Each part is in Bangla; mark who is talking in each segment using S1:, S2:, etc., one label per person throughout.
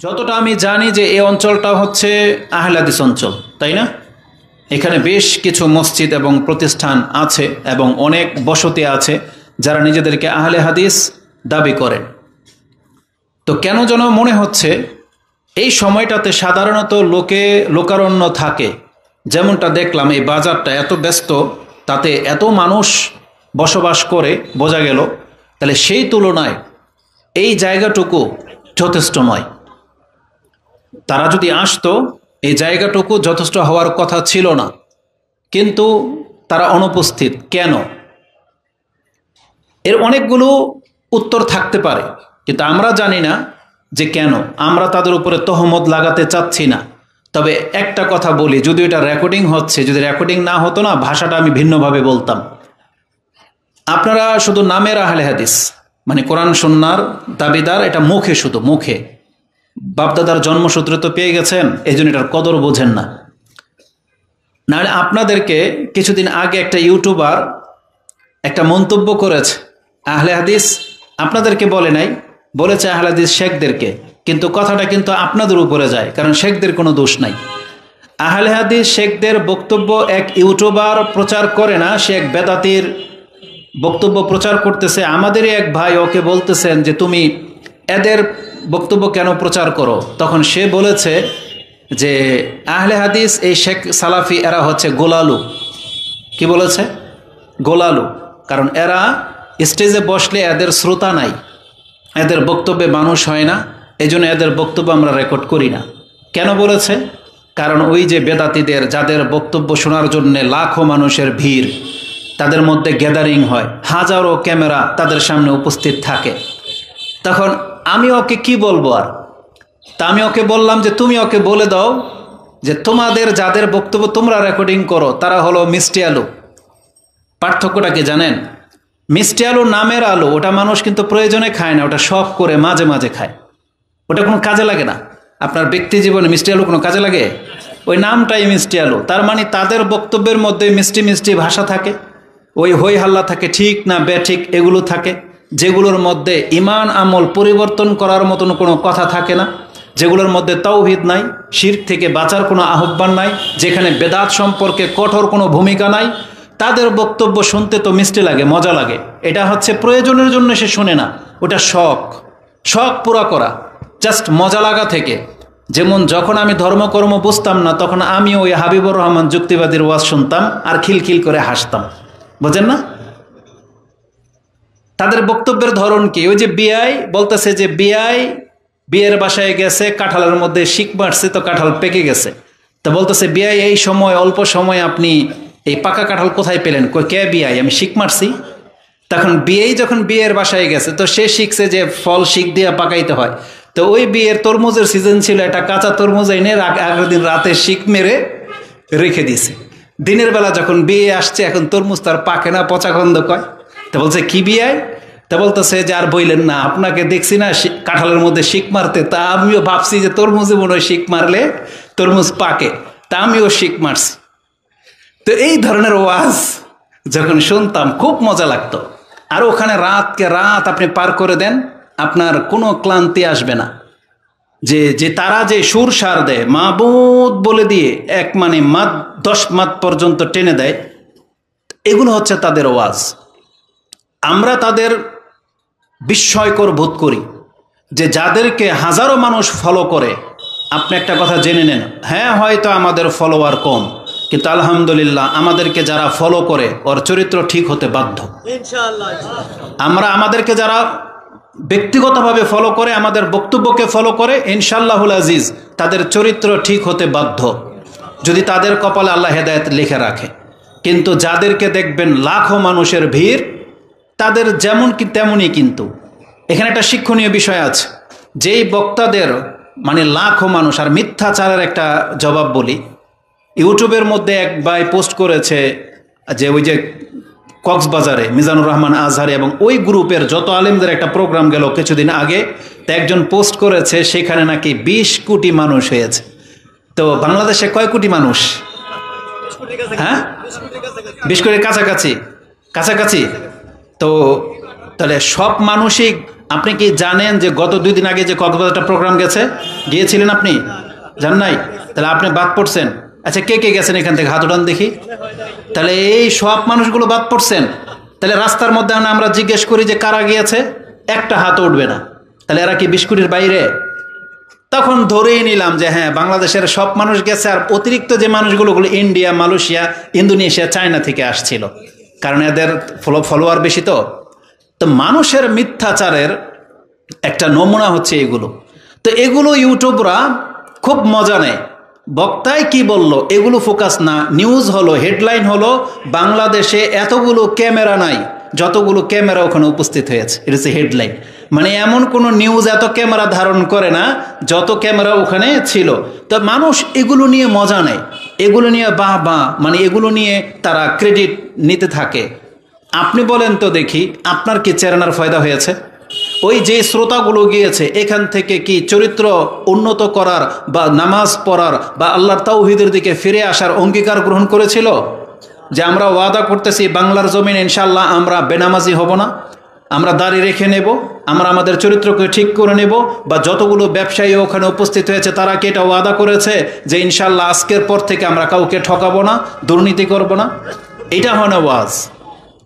S1: যতটা আমি জানি যে এই অঞ্চলটা হচ্ছে আহলে হাদিস অঞ্চল, তাই না? এখানে বেশ কিছু মসজিদ এবং প্রতিষ্ঠান আছে এবং অনেক বসতি আছে যারা নিজেদেরকে আহলে হাদিস দাবি করেন। তো কেন যেন মনে হচ্ছে এই সময়টাতে সাধারণত লোকারণ্য থাকে। যেমনটা দেখলাম এই বাজারটা এত ব্যস্ত, তাতে এত মানুষ বসবাস করে, বোঝা গেল তাহলে সেই তুলনায় এই জায়গাটুকু যথেষ্ট নয়। তারা যদি আসতো এই জায়গাটুকু যথেষ্ট হওয়ার কথা ছিল না, কিন্তু তারা অনুপস্থিত কেন? এর অনেকগুলো উত্তর থাকতে পারে, কিন্তু আমরা জানি না যে কেন। আমরা তাদের উপরে তহমত লাগাতে চাচ্ছি না। তবে একটা কথা বলি, যদি এটা রেকর্ডিং হচ্ছে, যদি রেকর্ডিং না হতো না, ভাষাটা আমি ভিন্নভাবে বলতাম। আপনারা শুধু নামের আহলে হাদিস, মানে কোরআন সুন্নাহর দাবিদার, এটা মুখে, শুধু মুখে। বাপদাদার জন্মসূত্রে তো পেয়ে গেছেন, এই জন্য এটার কদর বোঝেন না। নাহলে আপনাদেরকে কিছুদিন আগে একটা ইউটিউবার একটা মন্তব্য করেছে, আহলে হাদিস আপনাদেরকে বলে নাই, বলেছে আহলে হাদিস শেখদেরকে, কিন্তু কথাটা কিন্তু আপনাদের উপরে যায়, কারণ শেখদের কোনো দোষ নাই। আহলে হাদিস শেখদের বক্তব্য এক ইউটিউবার প্রচার করে না, সে এক বেদাতির বক্তব্য প্রচার করতেছে। আমাদেরই এক ভাই ওকে বলতেছেন যে তুমি এদের বক্তব্য কেন প্রচার করো? তখন সে বলেছে যে আহলে হাদিস এই শেখ সালাফি এরা হচ্ছে গোলালু। কি বলেছে? গোলালু। কারণ এরা স্টেজে বসলে এদের শ্রোতা নাই, এদের বক্তব্যে মানুষ হয় না, এই জন্য এদের বক্তব্য আমরা রেকর্ড করি না। কেন বলেছে? কারণ ওই যে বেদাতিদের, যাদের বক্তব্য শোনার জন্য লাখো মানুষের ভিড়, তাদের মধ্যে গ্যাদারিং হয়, হাজারো ক্যামেরা তাদের সামনে উপস্থিত থাকে। তখন আমি ওকে কি বলবো আর? তা আমি ওকে বললাম যে তুমি ওকে বলে দাও যে তোমাদের যাদের বক্তব্য তোমরা রেকর্ডিং করো তারা হলো মিষ্টি আলু। পার্থক্যটা কি জানেন? মিষ্টি আলু নামের আলু, ওটা মানুষ কিন্তু প্রয়োজনে খায় না, ওটা শখ করে মাঝে মাঝে খায়, ওটা কোনো কাজে লাগে না। আপনার ব্যক্তি জীবনে মিষ্টি আলু কোনো কাজে লাগে? ওই নামটাই মিষ্টি আলু। তার মানে তাদের বক্তব্যের মধ্যে মিষ্টি মিষ্টি ভাষা থাকে, ওই হই হাল্লা থাকে, ঠিক না বেঠিক এগুলো থাকে, যেগুলোর মধ্যে ঈমান আমল পরিবর্তন করার মতন কোনো কথা থাকে না, যেগুলোর মধ্যে তাওহীদ নাই, শিরক থেকে বাঁচার কোনো আহ্বান নাই, যেখানে বেদাত সম্পর্কে কঠোর কোনো ভূমিকা নাই। তাদের বক্তব্য শুনতে তো মিষ্টি লাগে, মজা লাগে, এটা হচ্ছে প্রয়োজনের জন্য সে শোনে না, ওটা শখ, শখ পুরা করা, জাস্ট মজা লাগা থেকে। যেমন যখন আমি ধর্মকর্ম বুঝতাম না, তখন আমি ওই হাবিবুর রহমান যুক্তিবাদীর ওয়াজ শুনতাম আর খিলখিল করে হাসতাম, বোঝেন না? তাদের বক্তব্যের ধরন কি? ওই যে বিআই বলতেছে যে বিয়ের বাসায় গেছে, কাঁঠালের মধ্যে শিক মারছে, তো কাঁঠাল পেকে গেছে। তা বলতেছে বিআই এই সময়, অল্প সময় আপনি এই পাকা কাঁঠাল কোথায় পেলেন? কই কে বিআই? আমি শিক মারছি। তখন বিয়েই যখন বিয়ের বাসায় গেছে, তো সে শিখছে যে ফল শিক দিয়ে পাকাইতে হয়। তো ওই বিয়ের তরমুজের সিজন ছিল, একটা কাঁচা তরমুজ এনে আগের দিন রাতে শিক মেরে রেখে দিয়েছে। দিনের বেলা যখন বিয়ে আসছে, এখন তরমুজ তার পাকে না, পচা গন্ধ কয়। তা বলছে কি বিয়াই? তা বলতেছে যে আর বইলেন না, আপনাকে দেখছি না কাঁঠালের মধ্যে শিক মারতে, তা আমিও ভাবছি যে তরমুজে মনে হয় শিক মারলে তরমুজ পাকে, তা আমিও শিক মারছি। তো এই ধরনের ওয়াজ যখন শুনতাম খুব মজা লাগতো। আর ওখানে রাতকে রাত আপনি পার করে দেন, আপনার কোনো ক্লান্তি আসবে না। যে তারা যে সুর সার দেয়, মাবুদ বলে দিয়ে এক মানে মাদ 10 মাদ পর্যন্ত টেনে দেয়, এগুলো হচ্ছে তাদের ওয়াজ। আমরা তাদের বিস্ময়কর বোধ করি যে যাদেরকে হাজারো মানুষ ফলো করে। আপনি একটা কথা জেনে নেন, হ্যাঁ হয়তো আমাদের ফলোয়ার কম, কিন্তু আলহামদুলিল্লাহ আমাদেরকে যারা ফলো করে ওর চরিত্র ঠিক হতে বাধ্য। আমরা আমাদেরকে যারা ব্যক্তিগতভাবে ফলো করে, আমাদের বক্তব্যকে ফলো করে, ইনশাআল্লাহুল আজিজ তাদের চরিত্র ঠিক হতে বাধ্য, যদি তাদের কপালে আল্লাহ হেদায়েত লিখে রাখে। কিন্তু যাদেরকে দেখবেন লাখো মানুষের ভিড়, তাদের যেমন কি তেমনই। কিন্তু এখানে একটা শিক্ষণীয় বিষয় আছে, যেই বক্তাদের মানে লাখো মানুষ। আর মিথ্যাচারের একটা জবাব বলি, ইউটিউবের মধ্যে এক ভাই পোস্ট করেছে যে ওই যে কক্সবাজারে মিজানুর রহমান আজহারি এবং ওই গ্রুপের যত আলেমদের একটা প্রোগ্রাম গেল কিছুদিন আগে, তা একজন পোস্ট করেছে সেখানে নাকি 20 কোটি মানুষ হয়েছে। তো বাংলাদেশে কয় কোটি মানুষ? হ্যাঁ, 20 কোটির কাছাকাছি। তো তাহলে সব মানুষই আপনি কি জানেন যে গত 2 দিন আগে যে কক্সবাজারটা প্রোগ্রাম গিয়েছিলেন আপনি? জান নাই? তাহলে আপনি বাদ পড়ছেন। আচ্ছা, কে কে গেছেন এখান থেকে হাত উঠান দেখি। তাহলে এই সব মানুষগুলো বাদ পড়ছেন। তাহলে রাস্তার মধ্যে আমরা জিজ্ঞেস করি যে কারা গিয়েছে, একটা হাত উঠবে না। তাহলে এরা কি 20 কোটির বাইরে? তখন ধরেই নিলাম যে হ্যাঁ, বাংলাদেশের সব মানুষ গেছে, আর অতিরিক্ত যে মানুষগুলো ইন্ডিয়া, মালয়েশিয়া, ইন্দোনেশিয়া, চায়না থেকে আসছিল, কারণ এদের ফলোয়ার বেশি। তো মানুষের মিথ্যাচারের একটা নমুনা হচ্ছে এগুলো। তো এগুলো ইউটিউবরা খুব মজা নেয়। বক্তায় কি বলল এগুলো ফোকাস না, নিউজ হলো, হেডলাইন হলো বাংলাদেশে এতগুলো ক্যামেরা নাই যতগুলো ক্যামেরা ওখানে উপস্থিত হয়েছে, এটা হচ্ছে হেডলাইন। মানে এমন কোনো নিউজ এত ক্যামেরা ধারণ করে না যত ক্যামেরা ওখানে ছিল। তো মানুষ এগুলো নিয়ে মজা নেয়, এগুলো নিয়ে মানে এগুলো নিয়ে তারা ক্রেডিট নিতে থাকে। আপনি বলেন তো দেখি, আপনার কি চেরানার ফায়দা হয়েছে? ওই যে শ্রোতাগুলো গিয়েছে, এখান থেকে কি চরিত্র উন্নত করার বা নামাজ পড়ার বা আল্লাহর তাওহীদের দিকে ফিরে আসার অঙ্গীকার গ্রহণ করেছিল? যে আমরা ওয়াদা করতেছি বাংলার জমিন ইনশাল্লাহ আমরা বেনামাজি হব না, আমরা দাড়ি রেখে নেব, আমরা আমাদের চরিত্রকে ঠিক করে নেব। বা যতগুলো ব্যবসায়ী ওখানে উপস্থিত হয়েছে তারা কি এটা ওয়াদা করেছে যে ইনশাল্লাহ আজকের পর থেকে আমরা কাউকে ঠকাবো না, দুর্নীতি করব না? এটা হয় না ওয়াজ।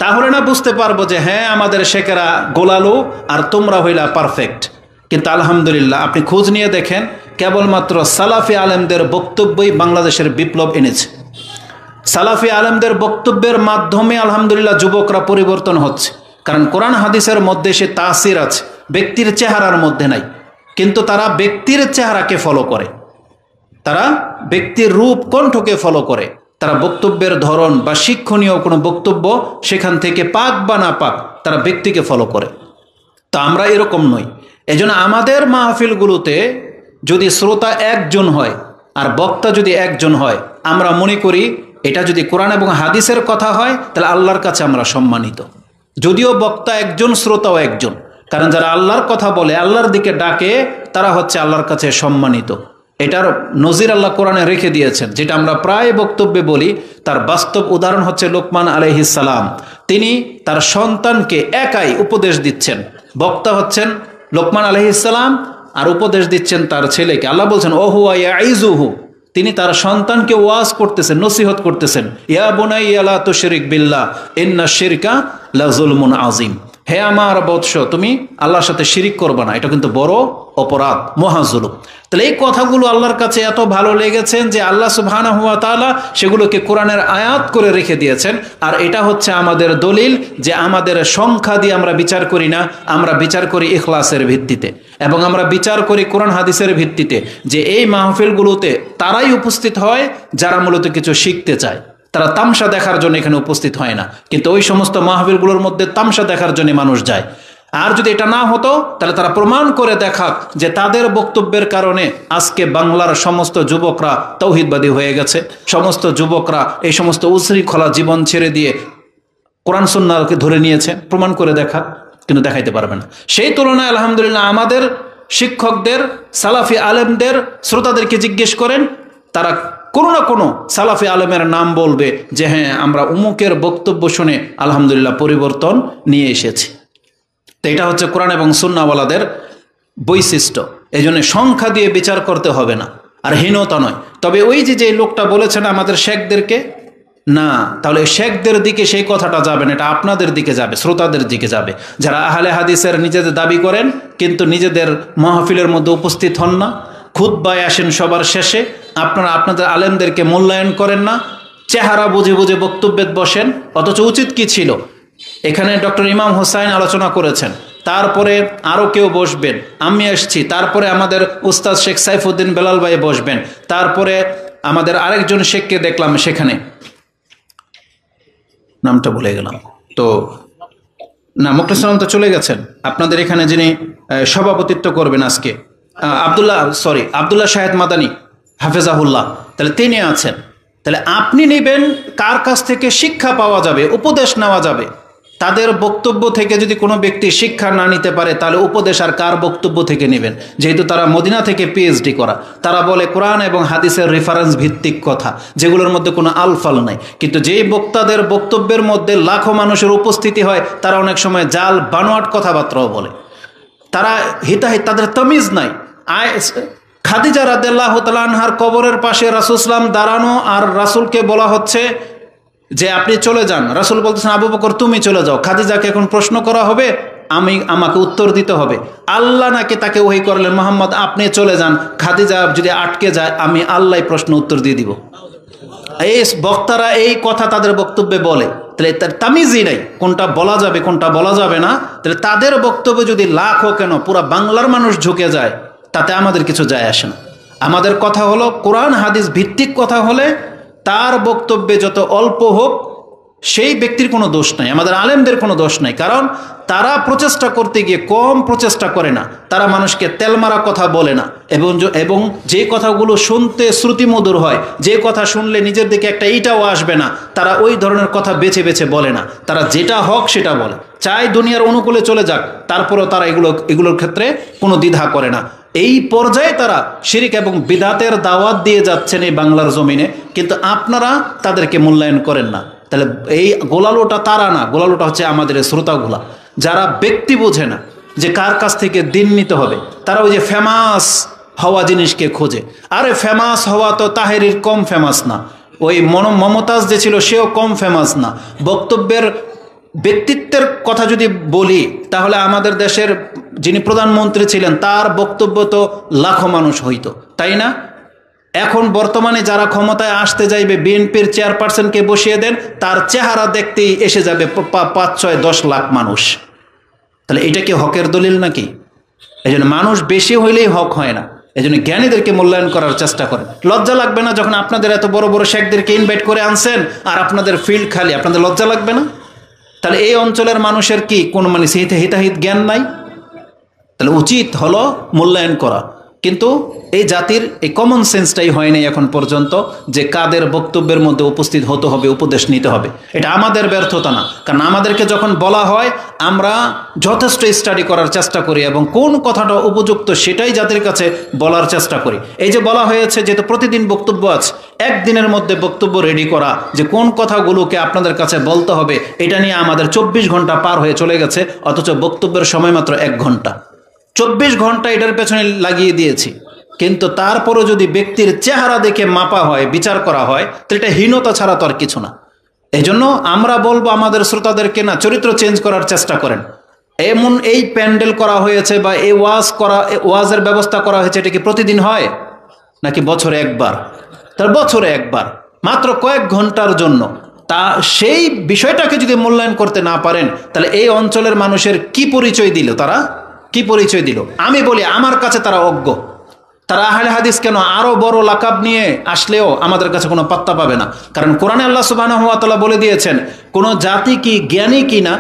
S1: তাহলে না বুঝতে পারবো যে হ্যাঁ, আমাদের শেখেরা গোলালো আর তোমরা হইলা পারফেক্ট। কিন্তু আলহামদুলিল্লাহ, আপনি খোঁজ নিয়ে দেখেন, কেবলমাত্র সালাফি আলেমদের বক্তব্যই বাংলাদেশের বিপ্লব এনেছে। সালাফি আলেমদের বক্তব্যের মাধ্যমে আলহামদুলিল্লাহ যুবকরা পরিবর্তন হচ্ছে। কারণ কোরআন হাদিসের মধ্যে সে তাসির আছে, ব্যক্তির চেহারার মধ্যে নাই। কিন্তু তারা ব্যক্তির চেহারাকে ফলো করে, তারা ব্যক্তির রূপ কণ্ঠকে ফলো করে। তারা বক্তব্যের ধরন বা শিক্ষণীয় কোনো বক্তব্য সেখান থেকে পাক বা না পাক, তারা ব্যক্তিকে ফলো করে। তো আমরা এরকম নই। এজন্য আমাদের মাহফিলগুলোতে যদি শ্রোতা একজন হয় আর বক্তা যদি একজন হয়, আমরা মনে করি এটা যদি কোরআন এবং হাদিসের কথা হয় তাহলে আল্লাহর কাছে আমরা সম্মানিত। যদিও বক্তা একজন, শ্রোতাও একজন, কারণ যারা আল্লাহর কথা বলে, আল্লাহর দিকে ডাকে, তারা হচ্ছে আল্লাহর কাছে সম্মানিত। এটার নজির আল্লাহ কোরআনে রেখে দিয়েছেন, যেটা আমরা প্রায় বক্তব্যে বলি। তার বাস্তব উদাহরণ হচ্ছে লোকমান আলাইহিস সালাম। তিনি তার সন্তানকে একাই উপদেশ দিচ্ছেন। বক্তা হচ্ছেন লোকমান আলাইহিস সালাম আর উপদেশ দিচ্ছেন তার ছেলেকে। আল্লাহ বলছেন ওহুয়া ইয়াইজুহু, তিনি তার সন্তানকে ওয়াজ করতেছেন, নসিহত করতেছেন। ইয়া বুনাইয়া লা তুশরিক বিল্লাহ ইন্না শিরকা লাযুলমুন আযীম। হে আমার বৎস, তুমি আল্লাহর সাথে শিরিক করবে না, এটা কিন্তু বড় অপরাধ, মহাজুলুম। তাহলে এই কথাগুলো আল্লাহর কাছে এত ভালো লেগেছেন যে আল্লাহ সুবহানাহু ওয়া তাআলা সেগুলোকে কোরআনের আয়াত করে রেখে দিয়েছেন। আর এটা হচ্ছে আমাদের দলিল যে আমাদের সংখ্যা দিয়ে আমরা বিচার করি না, আমরা বিচার করি ইখলাসের ভিত্তিতে, এবং আমরা বিচার করি কোরআন হাদিসের ভিত্তিতে। যে এই মাহফিলগুলোতে তারাই উপস্থিত হয় যারা মূলত কিছু শিখতে চায়। তারা তামসা দেখার জন্য এখানে উপস্থিত হয় না, কিন্তু ওই সমস্ত মাহফিলগুলোর মধ্যে তামসা দেখার জন্য মানুষ যায়। আর যদি এটা না হতো তাহলে তারা প্রমাণ করে দেখাক যে তাদের বক্তব্যের কারণে আজকে বাংলার সমস্ত যুবকরা তাওহীদবাদী হয়ে গেছে, সমস্ত যুবকরা এই সমস্ত উশৃঙ্খলা জীবন ছেড়ে দিয়ে কোরআন সুন্নাহকে ধরে নিয়েছে। প্রমাণ করে দেখাক, কিন্তু দেখাইতে পারবে না। সেই তুলনায় আলহামদুলিল্লাহ আমাদের শিক্ষকদের, সালাফি আলেমদের, শ্রোতাদেরকে জিজ্ঞেস করেন, তারা কোনো না কোনো সালাফি আলেমের নাম বলবে যে হ্যাঁ, আমরা উমুকের বক্তব্য শুনে আলহামদুলিল্লাহ পরিবর্তন নিয়ে এসেছি। তো এটা হচ্ছে কোরআন এবং সুন্নাহওয়ালাদের বৈশিষ্ট্য। এই জন্য সংখ্যা দিয়ে বিচার করতে হবে না, আর হীনতা নয়। তবে ওই যে লোকটা বলেছেন আমাদের শেখদেরকে, না, তাহলে শেখদের দিকে সেই কথাটা যাবে না, এটা আপনাদের দিকে যাবে, শ্রোতাদের দিকে যাবে, যারা আহলে হাদিসের নিজেদের দাবি করেন কিন্তু নিজেদের মাহফিলের মধ্যে উপস্থিত হন না, খুতবায় আসেন সবার শেষে, আপনারা আপনাদের আলেমদেরকে মূল্যায়ন করেন না, চেহারা বুঝে বুঝে বক্তব্যে বসেন। অথচ উচিত কি ছিল, এখানে ডক্টর ইমাম হোসাইন আলোচনা করেছেন, তারপরে আরও কেউ বসবেন, আমি আসছি, তারপরে আমাদের উস্তাদ শেখ সাইফুদ্দিন বেলাল ভাই বসবেন, তারপরে আমাদের আরেকজন শেখকে দেখলাম সেখানে, নামটা ভুলে গেলাম তো, না, মুক্তার সালাম তো চলে গেছেন। আপনাদের এখানে যিনি সভাপতিত্ব করবেন আজকে, আব্দুল্লাহ শাহেদ মাদানী হাফেজাহুল্লাহ, তাহলে তিনি আছেন। তাহলে আপনি নেবেন কার কাছ থেকে শিক্ষা পাওয়া যাবে, উপদেশ নেওয়া যাবে। তাদের বক্তব্য থেকে যদি কোনো ব্যক্তি শিক্ষা না নিতে পারে তাহলে উপদেশ আর কার বক্তব্য থেকে নেবেন? যেহেতু তারা মদিনা থেকে পিএইচডি করা, তারা বলে কোরআন এবং হাদিসের রেফারেন্স ভিত্তিক কথা, যেগুলোর মধ্যে কোনো আলফাল নাই। কিন্তু যেই বক্তাদের বক্তব্যের মধ্যে লাখো মানুষের উপস্থিতি হয়, তারা অনেক সময় জাল বানোয়াট কথাবার্তাও বলে। তারা হিতাহিত, তাদের তমিজ নাই। খাদিজা রাদিয়াল্লাহু তাআলা আনহার কবরের পাশে রাসূল সাল্লাল্লাহু আলাইহি ওয়াসাল্লাম দাঁড়ানো, আর রাসূলকে বলা হচ্ছে যে আপনি চলে যান। রাসূল বলতেছেন আবু বকর তুমি চলে যাও। খাদিজাকে এখন প্রশ্ন করা হবে, আমাকে উত্তর দিতে হবে। আল্লাহ নাকি তাকে ওহী করলেন, মুহাম্মদ আপনি চলে যান, খাদিজা যদি আটকে যায় আমি আল্লাহ প্রশ্ন উত্তর দিয়ে দিব। এই বক্তারা এই কথা তাদের বক্তব্যে বলে, তাহলে তার তামিজই নাই কোনটা বলা যাবে কোনটা বলা যাবে না। তাহলে তাদের বক্তব্যে যদি লাখ হোক কেন পুরা বাংলার মানুষ ঝুঁকে যায়, তাতে আমাদের কিছু যায় আসে না। আমাদের কথা হলো কোরআন হাদিস ভিত্তিক কথা হলে তার বক্তব্যে যত অল্প হোক সেই ব্যক্তির কোনো দোষ নাই, আমাদের আলেমদের কোনো দোষ নাই। কারণ তারা প্রচেষ্টা করতে গিয়ে কম প্রচেষ্টা করে না, তারা মানুষকে তেলমারা কথা বলে না, এবং যে কথাগুলো শুনতে শ্রুতিমধুর হয়, যে কথা শুনলে নিজের দিকে একটা ইটাও আসবে না, তারা ওই ধরনের কথা বেছে বেছে বলে না। তারা যেটা হক সেটা বলে, চাই দুনিয়ার অনুকূলে চলে যাক, তারপরেও তারা এগুলোর ক্ষেত্রে কোনো দ্বিধা করে না। এই পর্যায়ে তারা শিরিক এবং বিদআতের দাওয়াত দিয়ে যাচ্ছেন এই বাংলার জমিনে, কিন্তু আপনারা তাদেরকে মূল্যায়ন করেন না। তাহলে এই গোলালোটা তারা না, গোলালোটা হচ্ছে আমাদের শ্রোতাগুলা, যারা ব্যক্তি বোঝে না যে কার কাছ থেকে দিন নিতে হবে। তারা ওই যে ফেমাস হওয়া জিনিসকে খোঁজে। আরে ফেমাস হওয়া তো তাহেরির কম ফেমাস না, ওই মমতাজ যে ছিল সেও কম ফেমাস না। বক্তব্যের ব্যক্তিত্বের কথা যদি বলি তাহলে আমাদের দেশের যিনি প্রধানমন্ত্রী ছিলেন তার বক্তব্য তো লাখো মানুষ হইতো, তাই না? এখন বর্তমানে যারা ক্ষমতায় আসতে যাইবে, বিএনপির চেয়ারপারসনকে বসিয়ে দেন, তার চেহারা দেখতেই এসে যাবে 5, 6, 10 লাখ মানুষ। তাহলে এটা কি হকের দলিল নাকি? এই জন্য মানুষ বেশি হইলেই হক হয় না, এই জন্য জ্ঞানীদেরকে মূল্যায়ন করার চেষ্টা করেন। লজ্জা লাগবে না যখন আপনাদের এত বড় বড় শেখদেরকে ইনভাইট করে আনছেন আর আপনাদের ফিল্ড খালি, আপনাদের লজ্জা লাগবে না? তাহলে এই অঞ্চলের মানুষের কি কোনো মানে হিতাহিত জ্ঞান নাই? তাহলে উচিত হলো মূল্যায়ন করা, কিন্তু এই জাতির এই কমন সেন্সটাই হয়নি এখন পর্যন্ত যে কাদের বক্তব্যের মধ্যে উপস্থিত হতে হবে, উপদেশ নিতে হবে। এটা আমাদের ব্যর্থতা না, কারণ আমাদেরকে যখন বলা হয় আমরা যথেষ্ট স্টাডি করার চেষ্টা করি এবং কোন কথাটা উপযুক্ত সেটাই জাতির কাছে বলার চেষ্টা করি। এই যে বলা হয়েছে যেহেতু প্রতিদিন বক্তব্য আছে, একদিনের মধ্যে বক্তব্য রেডি করা যে কোন কথাগুলোকে আপনাদের কাছে বলতে হবে, এটা নিয়ে আমাদের 24 ঘন্টা পার হয়ে চলে গেছে, অথচ বক্তব্যের সময় মাত্র 1 ঘন্টা। 24 ঘন্টা এটার পেছনে লাগিয়ে দিয়েছি, কিন্তু তারপরও যদি ব্যক্তির চেহারা দেখে মাপা হয়, বিচার করা হয়, তো এটা হীনতা ছাড়া তো আর কিছু না। এই জন্য আমরা বলবো আমাদের শ্রোতাদেরকে না, চরিত্র চেঞ্জ করার চেষ্টা করেন। এমন এই প্যান্ডেল করা হয়েছে বা এই ওয়াজের ব্যবস্থা করা হয়েছে, এটা কি প্রতিদিন হয় নাকি বছরে একবার? তার বছরে একবার মাত্র কয়েক ঘন্টার জন্য, তা সেই বিষয়টাকে যদি মূল্যায়ন করতে না পারেন তাহলে এই অঞ্চলের মানুষের কি পরিচয় দিল? তারা কি পরিচয় দিল? আমি বলি আমার কাছে তারা অজ্ঞ। তারা আহলে হাদিস কেন আরো বড় লাকাব নিয়ে আসলেও আমাদের কাছে কোনো পাত্তা পাবে না। কারণ কোরআনে আল্লাহ সুবহানাহু ওয়া তাআলা বলে দিয়েছেন কোন জাতি কি জ্ঞানী কিনা,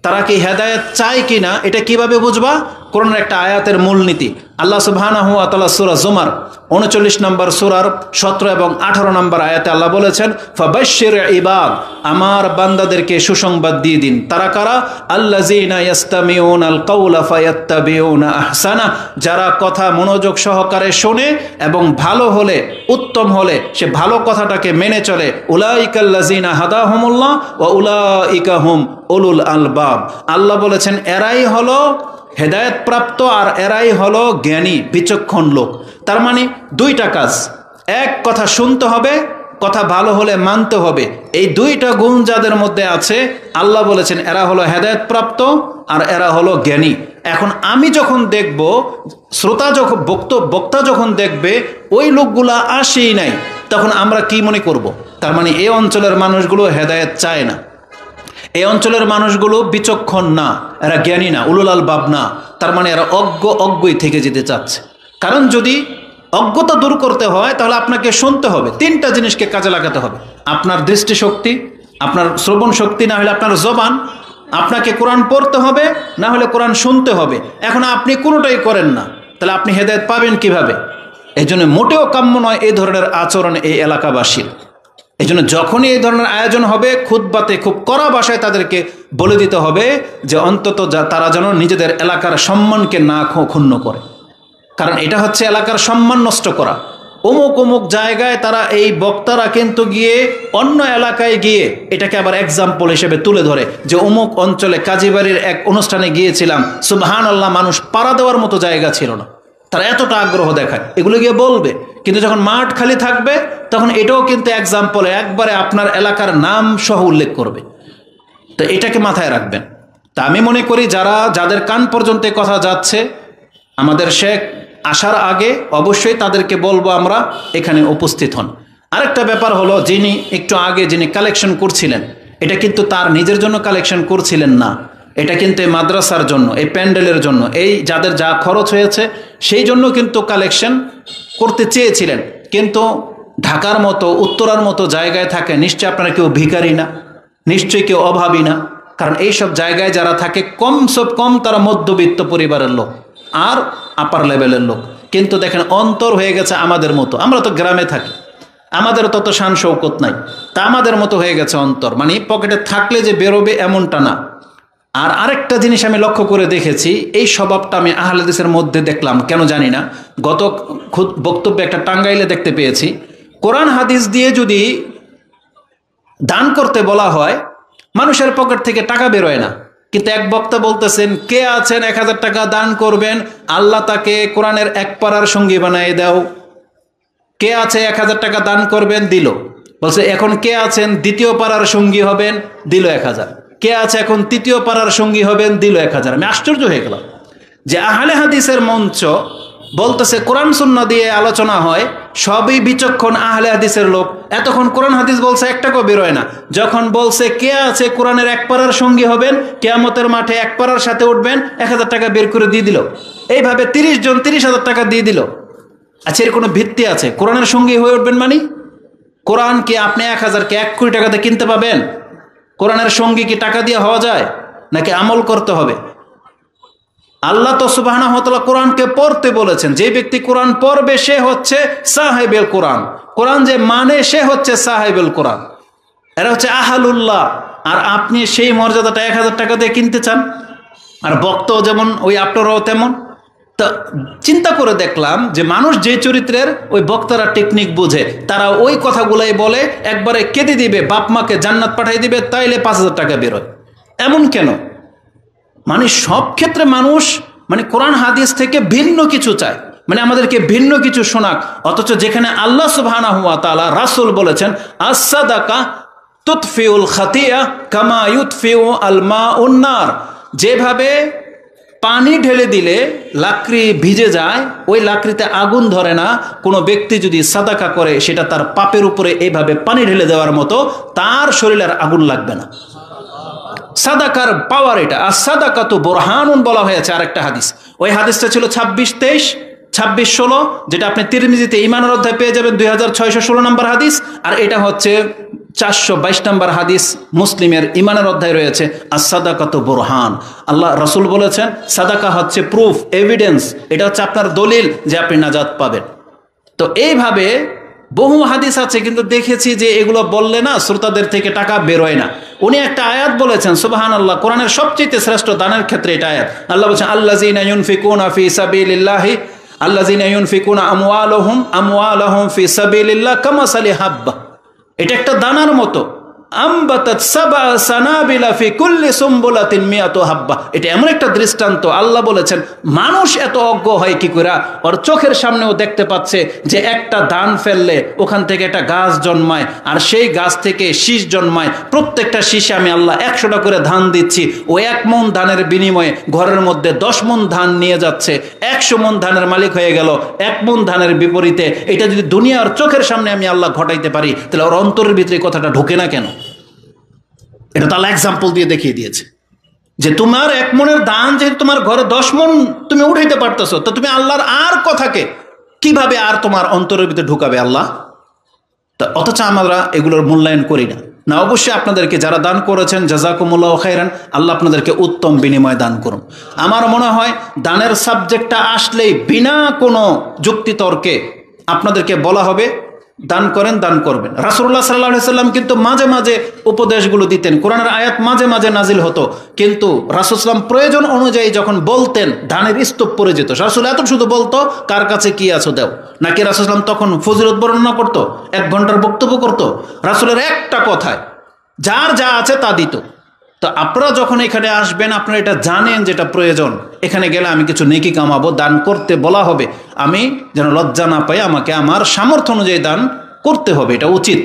S1: তারা কি হেদায়েত চায় কিনা, এটা কিভাবে বুঝবা? কোরআনের একটা আয়াতের মূলনীতি আল্লাহ সুবহানাহু ওয়া তাআলা সূরা জুমার 39 নম্বর সূরার 17 এবং 18 নম্বর আয়াতে আল্লাহ বলেছেন ফাবাশশির ইবাদ, আমার বান্দাদেরকে সুসংবাদ দিয়ে দিন। তারা কারা? আল্লাযীনা ইয়াস্তামিউনাল কাওলা ফায়াত্তাবিউনা আহসানা, যারা কথা মনোযোগ সহকারে শোনে এবং ভালো হলে, উত্তম হলে সে ভালো কথাটাকে মেনে চলে। উলাইকাল্লাযীনা হাদাহুমুল্লাহ ওয়া উলাইকা হুম উলুল আলবাব। আল্লাহ বলেছেন এরাই হলো হেদায়েত প্রাপ্ত আর এরাই হলো জ্ঞানী বিচক্ষণ লোক। তার মানে দুইটা কাজ, এক কথা শুনতে হবে, কথা ভালো হলে মানতে হবে। এই দুইটা গুণ যাদের মধ্যে আছে আল্লাহ বলেছেন এরা হলো হেদায়েত প্রাপ্ত আর এরা হলো জ্ঞানী। এখন আমি যখন দেখব, শ্রোতা যখন বক্তা যখন দেখবে ওই লোকগুলা আসেই নাই, তখন আমরা কি মনে করব? তার মানে এই অঞ্চলের মানুষগুলো হেদায়েত চায় না, এই অঞ্চলের মানুষগুলো বিচক্ষণ না, এরা জ্ঞানী না, উলুল আলবাব না। তার মানে এরা অজ্ঞই থেকে যেতে চাচ্ছে। কারণ যদি অজ্ঞতা দূর করতে হয় তাহলে আপনাকে শুনতে হবে, 3টা জিনিসকে কাজে লাগাতে হবে। আপনার দৃষ্টিশক্তি, আপনার শ্রবণ শক্তি, না হলে আপনার জবান। আপনাকে কোরআন পড়তে হবে, না হলে কোরআন শুনতে হবে। এখন আপনি কোনোটাই করেন না, তাহলে আপনি হেদায়েত পাবেন কিভাবে? এই জন্য মোটেও কাম্য নয় এই ধরনের আচরণ এই এলাকাবাসীর। এই জন্য যখনই এই ধরনের আয়োজন হবে খুতবাতে খুব কড়া ভাষায় তাদেরকে বলে দিতে হবে যে অন্তত তারা যেন নিজেদের এলাকার সম্মানকে না ক্ষুণ্ণ করে। কারণ এটা হচ্ছে এলাকার সম্মান নষ্ট করা। অমুক অমুক জায়গায় তারা এই বক্তারা কিন্তু গিয়ে অন্য এলাকায় গিয়ে এটাকে আবার এক্সাম্পল হিসেবে তুলে ধরে যে অমুক অঞ্চলে কাজীবাড়ির এক অনুষ্ঠানে গিয়েছিলাম, সুবহানাল্লাহ, মানুষ পাড়া দেওয়ার মতো জায়গা ছিল না, তারা এতটা আগ্রহ দেখায়, এগুলো গিয়ে বলবে। কিন্তু যখন মাঠ খালি থাকবে তখন এটাও কিন্তু এক্সাম্পলে একবারে আপনার এলাকার নাম সহ উল্লেখ করবে। তো এটাকে মাথায় রাখবেন। তা আমি মনে করি যাদের কান পর্যন্ত কথা যাচ্ছে, আমাদের শেখ আসার আগে অবশ্যই তাদেরকে বলবো আমরা এখানে উপস্থিত হন। আরেকটা ব্যাপার হলো, একটু আগে যিনি কালেকশন করছিলেন, এটা কিন্তু তার নিজের জন্য কালেকশন করছিলেন না, এটা কিন্তু এই মাদ্রাসার জন্য, এই প্যান্ডেলের জন্য, এই যাদের যা খরচ হয়েছে সেই জন্য কিন্তু কালেকশন করতে চেয়েছিলেন। কিন্তু ঢাকার মতো উত্তরার মতো জায়গায় থাকে নিশ্চয়ই আপনারা কেউ ভিখারি না, নিশ্চয়ই কেউ অভাবী না, কারণ এইসব জায়গায় যারা থাকে কম তারা মধ্যবিত্ত পরিবারের লোক আর আপার লেভেলের লোক। কিন্তু দেখেন অন্তর হয়ে গেছে আমাদের মতো, আমরা তো গ্রামে থাকি, আমাদের তত শান শৌকত নাই, তা আমাদের মতো হয়ে গেছে অন্তর, মানে পকেটে থাকলে যে বেরোবে এমনটা না। আর আরেকটা জিনিস আমি লক্ষ্য করে দেখেছি, এই স্বভাবটা আমি আহলে হাদিসের মধ্যে দেখলাম, কেন জানি না, গত বক্তব্যে একটা টাঙ্গাইলে দেখতে পেয়েছি, কোরআন হাদিস দিয়ে যদি দান করতে বলা হয় মানুষের পকেট থেকে টাকা বেরোয় না। কিন্তু এক বক্তা বলতেছেন, কে আছেন 1000 টাকা দান করবেন, আল্লাহ তাকে কোরআনের এক পারার সঙ্গী বানিয়ে দাও। কে আছে 1000 টাকা দান করবেন, দিল। বলছে এখন কে আছেন 2য় পারার সঙ্গী হবেন, দিল 1000। কে আছে এখন 3য় পারার সঙ্গী হবেন, দিল 1000। আমি আশ্চর্য হয়ে গেলাম যে আহলে হাদিসের মঞ্চ বলতেছে কোরআন সুন্নাহ দিয়ে আলোচনা হয়, সবই বিচক্ষণ আহলে হাদিসের লোক, এতক্ষণ কোরআন হাদিস বলছে একটাকেও বেরোয় না। যখন বলছে কে আছে কোরআনের এক পারার সঙ্গী হবেন, কিয়ামতের মাঠে এক পারার সাথে উঠবেন, 1000 টাকা বের করে দিয়ে দিল। এইভাবে 30 জন 30,000 টাকা দিয়ে দিল। আচ্ছা, এর কোনো ভিত্তি আছে? কোরআনের সঙ্গী হয়ে উঠবেন মানে কোরআন কি আপনি 1000কে 1 কোটি টাকাতে কিনতে পাবেন? কোরআনের সঙ্গী কি টাকা দিয়ে হওয়া যায়, নাকি আমল করতে হবে? আল্লাহ তো সুবহানাহু ওয়া তাআলা কোরআনকে পড়তে বলেছেন, যে ব্যক্তি কোরআন পড়বে সে হচ্ছে সাহেবেল কোরআন, কোরআন যে মানে সে হচ্ছে সাহেবেল কোরআন, এরা হচ্ছে আহালুল্লাহ। আর আপনি সেই মর্যাদাটা 1000 টাকা দিয়ে কিনতে চান, আর বক্তাও যেমন ওই আপনারাও তেমন। তা চিন্তা করে দেখলাম যে মানুষ যে চরিত্রের, ওই বক্তারা টেকনিক বুঝে, তারা ওই কথাগুলাই বলে একবারে কেটে দিবে, বাপ মাকে জান্নাত পাঠাই দিবে, তাইলে 5000 টাকা বেরোয়। এমন কেন? মানে সব ক্ষেত্রে মানুষ মানে কোরআন হাদিস থেকে ভিন্ন কিছু চায়, মানে আমাদেরকে ভিন্ন কিছু শোনাক। অথচ যেখানে আল্লাহ সুবহানাহু ওয়া তাআলা, রাসূল বলেছেন আস-সাদাকা তুতফিউল খাতিয়া কামা ইউতফিউ আল মাউন নার, যেভাবে পানি ঢেলে দিলে লাকড়ি ভিজে যায়, ওই লাকড়িতে আগুন ধরে না, কোনো ব্যক্তি যদি সাদাকা করে সেটা তার পাপের উপরে এইভাবে পানি ঢেলে দেওয়ার মতো, তার শরীরের আগুন লাগবে না। সাদাকার পাওয়ার এটা। আর সাদাকা তো বোরহানুন বলা হয়েছে আরেকটা হাদিস, ওই হাদিসটা ছিল 26-16, যেটা আপনি তিরমিজিতে ঈমানের অধ্যায় পেয়ে যাবেন 2616 নম্বর হাদিস, আর এটা হচ্ছে 422 নম্বর হাদিস মুসলিমের ঈমানের অধ্যায় রয়েছে। আর সাদাকা তো বোরহান, আল্লাহ রাসূল বলেছেন সাদাকা হচ্ছে প্রুফ, এভিডেন্স, এটা হচ্ছে আপনার দলিল যে আপনি নাজাত পাবেন। তো এইভাবে বহু হাদিস আছে, কিন্তু দেখেছি যে এগুলো বললে না শ্রোতাদের থেকে টাকা বেরোয় না। উনি একটা আয়াত বলেছেন, সুবহানাল্লাহ, কোরআনের সবচেয়ে শ্রেষ্ঠ দানের ক্ষেত্রে এটা আয়াত। আল্লাহ বলেছেন আল্লাযীনা ইউনফিকুনা ফি সাবিলিল্লাহি আল্লাযীনা ইউনফিকুনা আমওয়ালাহুম ফি সাবিলিল্লাহ কামাসালি হাব্বা, এটা একটা দানার মতো, আমবাতাত সাবা সানাবিলা ফি কুল্লি সুমবুলাতিন মিয়াতু হাব্বা, এটা এমন একটা দৃষ্টান্ত। আল্লাহ বলেছেন মানুষ এত অজ্ঞ হয় কি করে, ওর চোখের সামনেও দেখতে পাচ্ছে যে একটা ধান ফেললে ওখান থেকে একটা গাছ জন্মায়, আর সেই গাছ থেকে শীষ জন্মায়, প্রত্যেকটা শীষে আমি আল্লাহ 100টা করে ধান দিচ্ছি, ও 1 মণ ধানের বিনিময়ে ঘরের মধ্যে 10 মণ ধান নিয়ে যাচ্ছে, 100 মণ ধানের মালিক হয়ে গেল। 1 মণ ধানের বিপরীতে এটা যদি দুনিয়ার চোখের সামনে আমি আল্লাহ ঘটাইতে পারি, তাহলে ওর অন্তরের ভিতরে কথাটা ঢোকে না কেন? এটা তো আল্লাহ এক্সাম্পল দিয়ে দেখিয়ে দিয়েছে যে তোমার 1 মণের দান যেহেতু তোমার ঘরে 10 মণ তুমি উঠাইতে পারতেছো, তো তুমি আল্লাহর আর কথাকে কিভাবে আর তোমার অন্তরের ভিতরে ঢুকাবে আল্লাহ? তা অথচ আমরা এগুলোর মূল্যায়ন করি না। না, অবশ্যই আপনাদেরকে যারা দান করেছেন জাযাকুমুল্লাহু খাইরান, আল্লাহ আপনাদেরকে উত্তম বিনিময় দান করুন। আমার মনে হয় দানের সাবজেক্টটা আসলেই বিনা কোনো যুক্তিতর্কে আপনাদেরকে বলা হবে দান করেন, দান করবেন। রাসূলুল্লাহ সাল্লাল্লাহু আলাইহি সাল্লাম কিন্তু মাঝে মাঝে উপদেশগুলো দিতেন, কোরআনের আয়াত মাঝে মাঝে নাজিল হতো, কিন্তু রাসূল সাল্লাম প্রয়োজন অনুযায়ী যখন বলতেন দানের স্তূপ পড়ে যেত। রাসূল এত শুধু বলতো কার কাছে কি আছে দাও, নাকি রাসূল সাল্লাম তখন ফজিলত বর্ণনা করতো, 1 ঘন্টার বক্তব্য করতো? রাসূলের একটা কথায় যার যা আছে তা দিত। তো আপনারা যখন এখানে আসবেন আপনারা এটা জানেন যেটা প্রয়োজন, এখানে গেলে আমি কিছু নেকি কামাবো, দান করতে বলা হবে, আমি যেন লজ্জা না পাই, আমাকে আমার সামর্থ্য অনুযায়ী দান করতে হবে, এটা উচিত।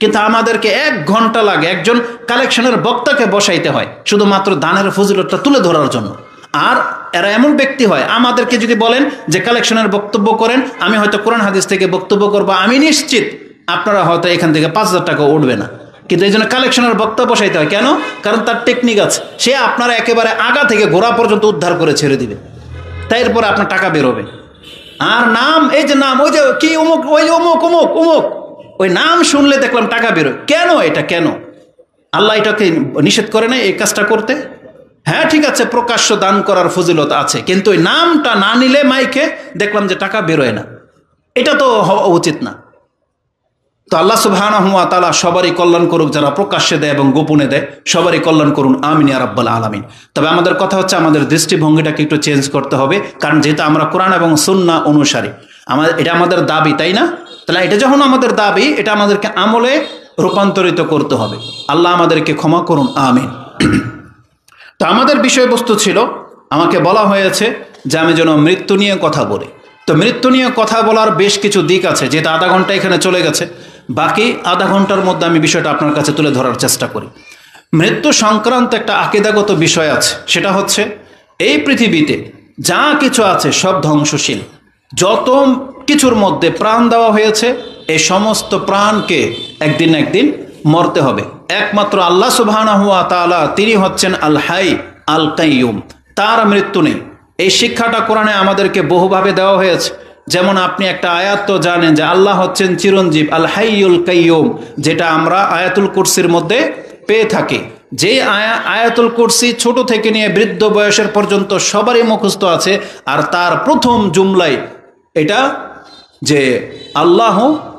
S1: কিন্তু আমাদেরকে 1 ঘন্টা লাগে একজন কালেকশনের বক্তাকে বসাইতে হয় শুধুমাত্র দানের ফজিলতটা তুলে ধরার জন্য। আর এরা এমন ব্যক্তি হয়, আমাদেরকে যদি বলেন যে কালেকশনের বক্তব্য করেন, আমি হয়তো কোরআন হাদিস থেকে বক্তব্য করবো, আমি নিশ্চিত আপনারা হয়তো এখান থেকে 5,000 টাকা উঠবে না। কিন্তু এই জন্য কালেকশনের বক্তা বসাইতে হয় কেন? কারণ তার টেকনিক আছে, সে আপনারা একেবারে আগা থেকে গোড়া পর্যন্ত উদ্ধার করে ছেড়ে দিবে, তাই এরপরে আপনার টাকা বেরোবে। আর নাম, এই যে নাম, ওই যে কি অমুক, ওই অমুক অমুক অমুক, ওই নাম শুনলে দেখলাম টাকা বেরোয়, কেন? এটা কেন? আল্লাহ এটাকে নিষেধ করে না এই কাজটা করতে? হ্যাঁ ঠিক আছে, প্রকাশ্য দান করার ফজিলত আছে, কিন্তু ওই নামটা না নিলে মাইকে দেখলাম যে টাকা বেরোয় না, এটা তো হওয়া উচিত না। তো আল্লাহ সুবহানাহু ওয়া তাআলা সবারই কল্যাণ করুক, যারা প্রকাশ্যে দেয় এবং গোপনে দেয়, সবারই কল্যাণ করুন, আমিন ইয়া রাব্বাল আলামিন। তবে আমাদের কথা হচ্ছে আমাদের দৃষ্টিভঙ্গিটাকে একটু চেঞ্জ করতে হবে, কারণ যেহেতু আমরা কোরআন এবং সুন্নাহ অনুসারী, এটা আমাদের দাবি, তাই না? তাহলে এটা যখন আমাদের দাবি, এটা আমাদেরকে আমলে রূপান্তরিত করতে হবে। আল্লাহ আমাদেরকে ক্ষমা করুন, আমিন। তো আমাদের বিষয়বস্তু ছিল, আমাকে বলা হয়েছে যে আমি যেন মৃত্যু নিয়ে কথা বলি। তো মৃত্যু নিয়ে কথা বলার বেশ কিছু দিক আছে, যেটা আধা ঘন্টা এখানে চলে গেছে, বাকি আধা ঘন্টার মধ্যে আমি বিষয়টা আপনার কাছে তুলে ধরার চেষ্টা করি। মৃত্যু সংক্রান্ত একটা আকীদাগত বিষয় আছে, সেটা হচ্ছে এই পৃথিবীতে যা কিছু আছে সব ধ্বংসশীল। যত কিছুর মধ্যে প্রাণ দেওয়া হয়েছে, এই সমস্ত প্রাণকে একদিন না একদিন মরতে হবে। একমাত্র আল্লাহ সুবহানাহু ওয়া তাআলা, তিনি হচ্ছেন আল হাই আল কাইয়ুম, তার মৃত্যু নেই। এই শিক্ষাটা কোরআনে আমাদেরকে বহুভাবে দেওয়া হয়েছে। যেমন আপনি একটা আয়াত তো জানেন যে আল্লাহ হচ্ছেন চিরঞ্জীব, আল হাইয়ুল কাইয়ুম, যেটা আমরা আয়াতুল কুরসির মধ্যে পেয়ে থাকি। যে আয়াতুল কুরসি ছোট থেকে নিয়ে বৃদ্ধ বয়সের পর্যন্ত সবারই মুখস্থ আছে, আর তার প্রথম জুমলাই এটা যে আল্লাহ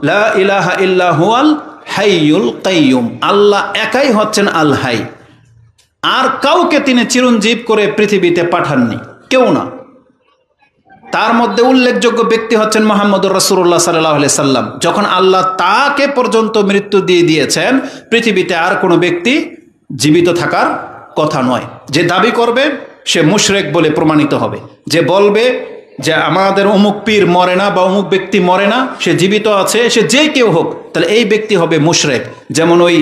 S1: লা ইলাহা ইল্লা হুয়াল হাইয়ুল কাইয়ুম, আল্লাহ একাই হচ্ছেন আল হাই, আর কাউকে তিনি চিরঞ্জীব করে পৃথিবীতে পাঠাননি, কেউ না। তার মধ্যে উল্লেখযোগ্য ব্যক্তি হচ্ছেন মুহাম্মদুর রাসূলুল্লাহ সাল্লাল্লাহু আলাইহি সাল্লাম। যখন আল্লাহ তাকে পর্যন্ত মৃত্যু দিয়ে দিয়েছেন, পৃথিবীতে আর কোনো ব্যক্তি জীবিত থাকার কথা নয়। যে দাবি করবে সে মুশরিক বলে প্রমাণিত হবে। যে বলবে যে আমাদের অমুক পীর মরে না বা অমুক ব্যক্তি মরে না, সে জীবিত আছে, সে যে কেউ হোক, তাহলে এই ব্যক্তি হবে মুশরিক। যেমন ওই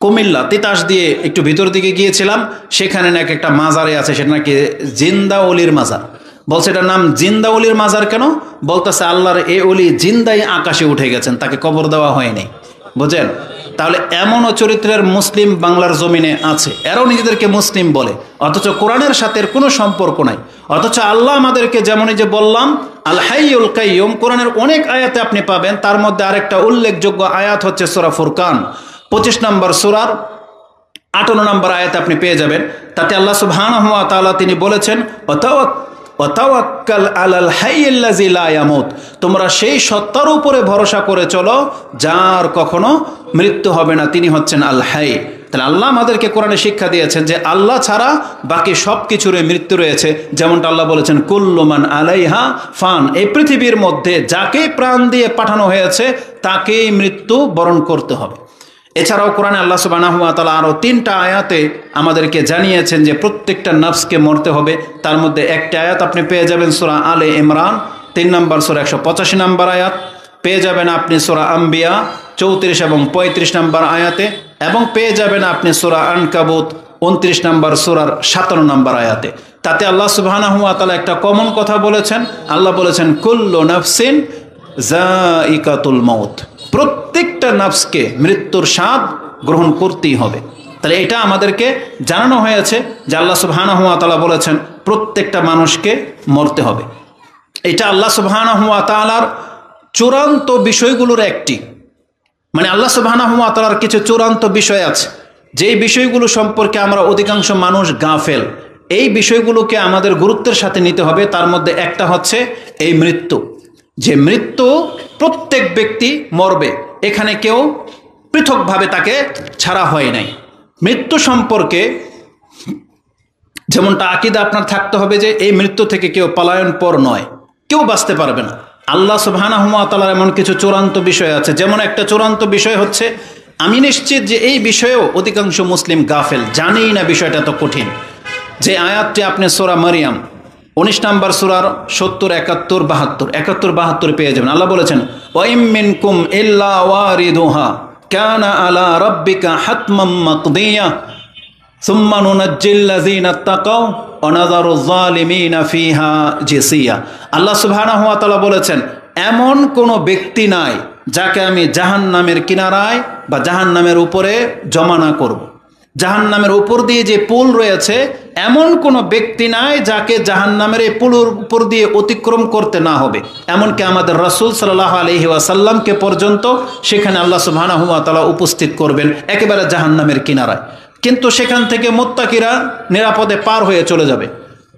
S1: কুমিল্লা তিতাস দিয়ে একটু ভিতর দিকে গিয়েছিলাম, সেখানে নাকি একটা মাজারে আছে, সেটা নাকি জিন্দা ওলির মাজার। বলছে এটার নাম জিন্দা ওলির মাজার কেন? বলতেছে আল্লাহর এ ওলি জিন্দাই আকাশে উঠে গেছেন, তাকে কবর দেওয়া হয়নি। বুঝেন? তাহলে এমনও চরিত্রের মুসলিম বাংলার জমিনে আছে, এরাও নিজেদেরকে মুসলিম বলে, অথচ কোরআনের সাথে কোনো সম্পর্ক নাই। অথচ আল্লাহ আমাদেরকে, যেমন এই যে বললাম আল হাইয়ুল কাইয়ুম, কোরআনের অনেক আয়াতে আপনি পাবেন। তার মধ্যে আরেকটা উল্লেখযোগ্য আয়াত হচ্ছে সূরা ফুরকান 25 নম্বর সূরার 58 নম্বর আয়াতে আপনি পেয়ে যাবেন। তাতে আল্লাহ সুবহানাহু ওয়া তাআলা তিনি বলেছেন, ওয়াতাওয়াক্কাল আলাল হাইয়্যিল্লাযী লা ইয়ামুত, তোমরা সেই সত্তার উপরে ভরসা করে চলো যার কখনো মৃত্যু হবে না, তিনি হচ্ছেন আল হাই। তাহলে আল্লাহ আমাদেরকে কোরআনে শিক্ষা দিয়েছেন যে আল্লাহ ছাড়া বাকি সব কিছুরই মৃত্যু রয়েছে। যেমনটা আল্লাহ বলেছেন কুল্লু মান আলাইহা ফান, এই পৃথিবীর মধ্যে যাকে প্রাণ দিয়ে পাঠানো হয়েছে তাকেই মৃত্যু বরণ করতে হবে। এছাড়াও কোরআনে আল্লাহ সুবহানাহু ওয়া তাআলা আরও 3টা আয়াতে আমাদেরকে জানিয়েছেন যে প্রত্যেকটা নফসকে মরতে হবে। তার মধ্যে একটা আয়াত আপনি পেয়ে যাবেন সূরা আলে ইমরান 3 নম্বর সূরা 185 নম্বর আয়াত, পেয়ে যাবেন আপনি সূরা আম্বিয়া 34 এবং 35 নম্বর আয়াতে, এবং পেয়ে যাবেন আপনি সূরা আনকাবুত 29 নম্বর সূরার 57 নম্বর আয়াতে। তাতে আল্লাহ সুবহানাহু ওয়া তাআলা একটা কমন কথা বলেছেন। আল্লাহ বলেছেন কুল্লু নাফসিন যায়িকাতুল মাউত, প্রত্যেকটা নফসকে মৃত্যুর স্বাদ গ্রহণ করতেই হবে। তাহলে এটা আমাদেরকে জানানো হয়েছে যে আল্লাহ সুবহানাহু ওয়া তাআলা বলেছেন প্রত্যেকটা মানুষকে মরতে হবে। এটা আল্লাহ সুবহানাহু ওয়া তাআলার চূড়ান্ত বিষয়গুলোর একটি, মানে আল্লাহ সুবহানাহু ওয়া তাআলার কিছু চূড়ান্ত বিষয় আছে, যেই বিষয়গুলো সম্পর্কে আমরা অধিকাংশ মানুষ গাফেল। এই বিষয়গুলোকে আমাদের গুরুত্বের সাথে নিতে হবে। তার মধ্যে একটা হচ্ছে এই মৃত্যু। যে মৃত্যু প্রত্যেক ব্যক্তি মরবে, এখানে কেউ পৃথকভাবে তাকে ছাড়া হয় নাই। মৃত্যু সম্পর্কে যেমনটা আকীদা আপনার থাকতে হবে যে এই মৃত্যু থেকে কেউ পলায়ন পর নয়, কেউ বাঁচতে পারবে না। আল্লাহ সুবহানাহু ওয়া তাআলার এমন কিছু চূড়ান্ত বিষয় আছে, যেমন একটা চূড়ান্ত বিষয় হচ্ছে, আমি নিশ্চিত যে এই বিষয়েও অধিকাংশ মুসলিম গাফেল, জানেই না বিষয়টা এত কঠিন। যে আয়াতটি আপনি সূরা মারিয়াম 19 নম্বর সূরার 70, 71, 72, 71, 72 পেয়ে যাবেন। আল্লাহ বলেছেন, ওয়া ইম মিনকুম ইল্লা ওয়ারিদুহা কানা আলা রাব্বিকা হাতমান মাকদিয়া সুম্মা নুনাজ্জিল লাযিনা তাকাও ওয়া নাযারু যালিমিনা ফিহা জিসিয়া। আল্লাহ সুবহানাহু ওয়া তাআলা বলেছেন, এমন কোনো ব্যক্তি নাই যাকে আমি জাহান্নামের কিনারায় বা জাহান্নামের উপরে জমা না করব। জাহান্নামের উপর দিয়ে যে পুল রয়েছে, এমন কোনো ব্যক্তি নাই যাকে জাহান্নামের এই পুলের উপর দিয়ে অতিক্রম করতে না হবে। এমনকি আমাদের রাসূল সাল্লাল্লাহু আলাইহি ওয়াসাল্লামকে পর্যন্ত সেখানে আল্লাহ সুবহানাহু ওয়া তাআলা উপস্থিত করবেন একেবারে জাহান্নামের কিনারায়। কিন্তু সেখান থেকে মুত্তাকিরা নিরাপদে পার হয়ে চলে যাবে,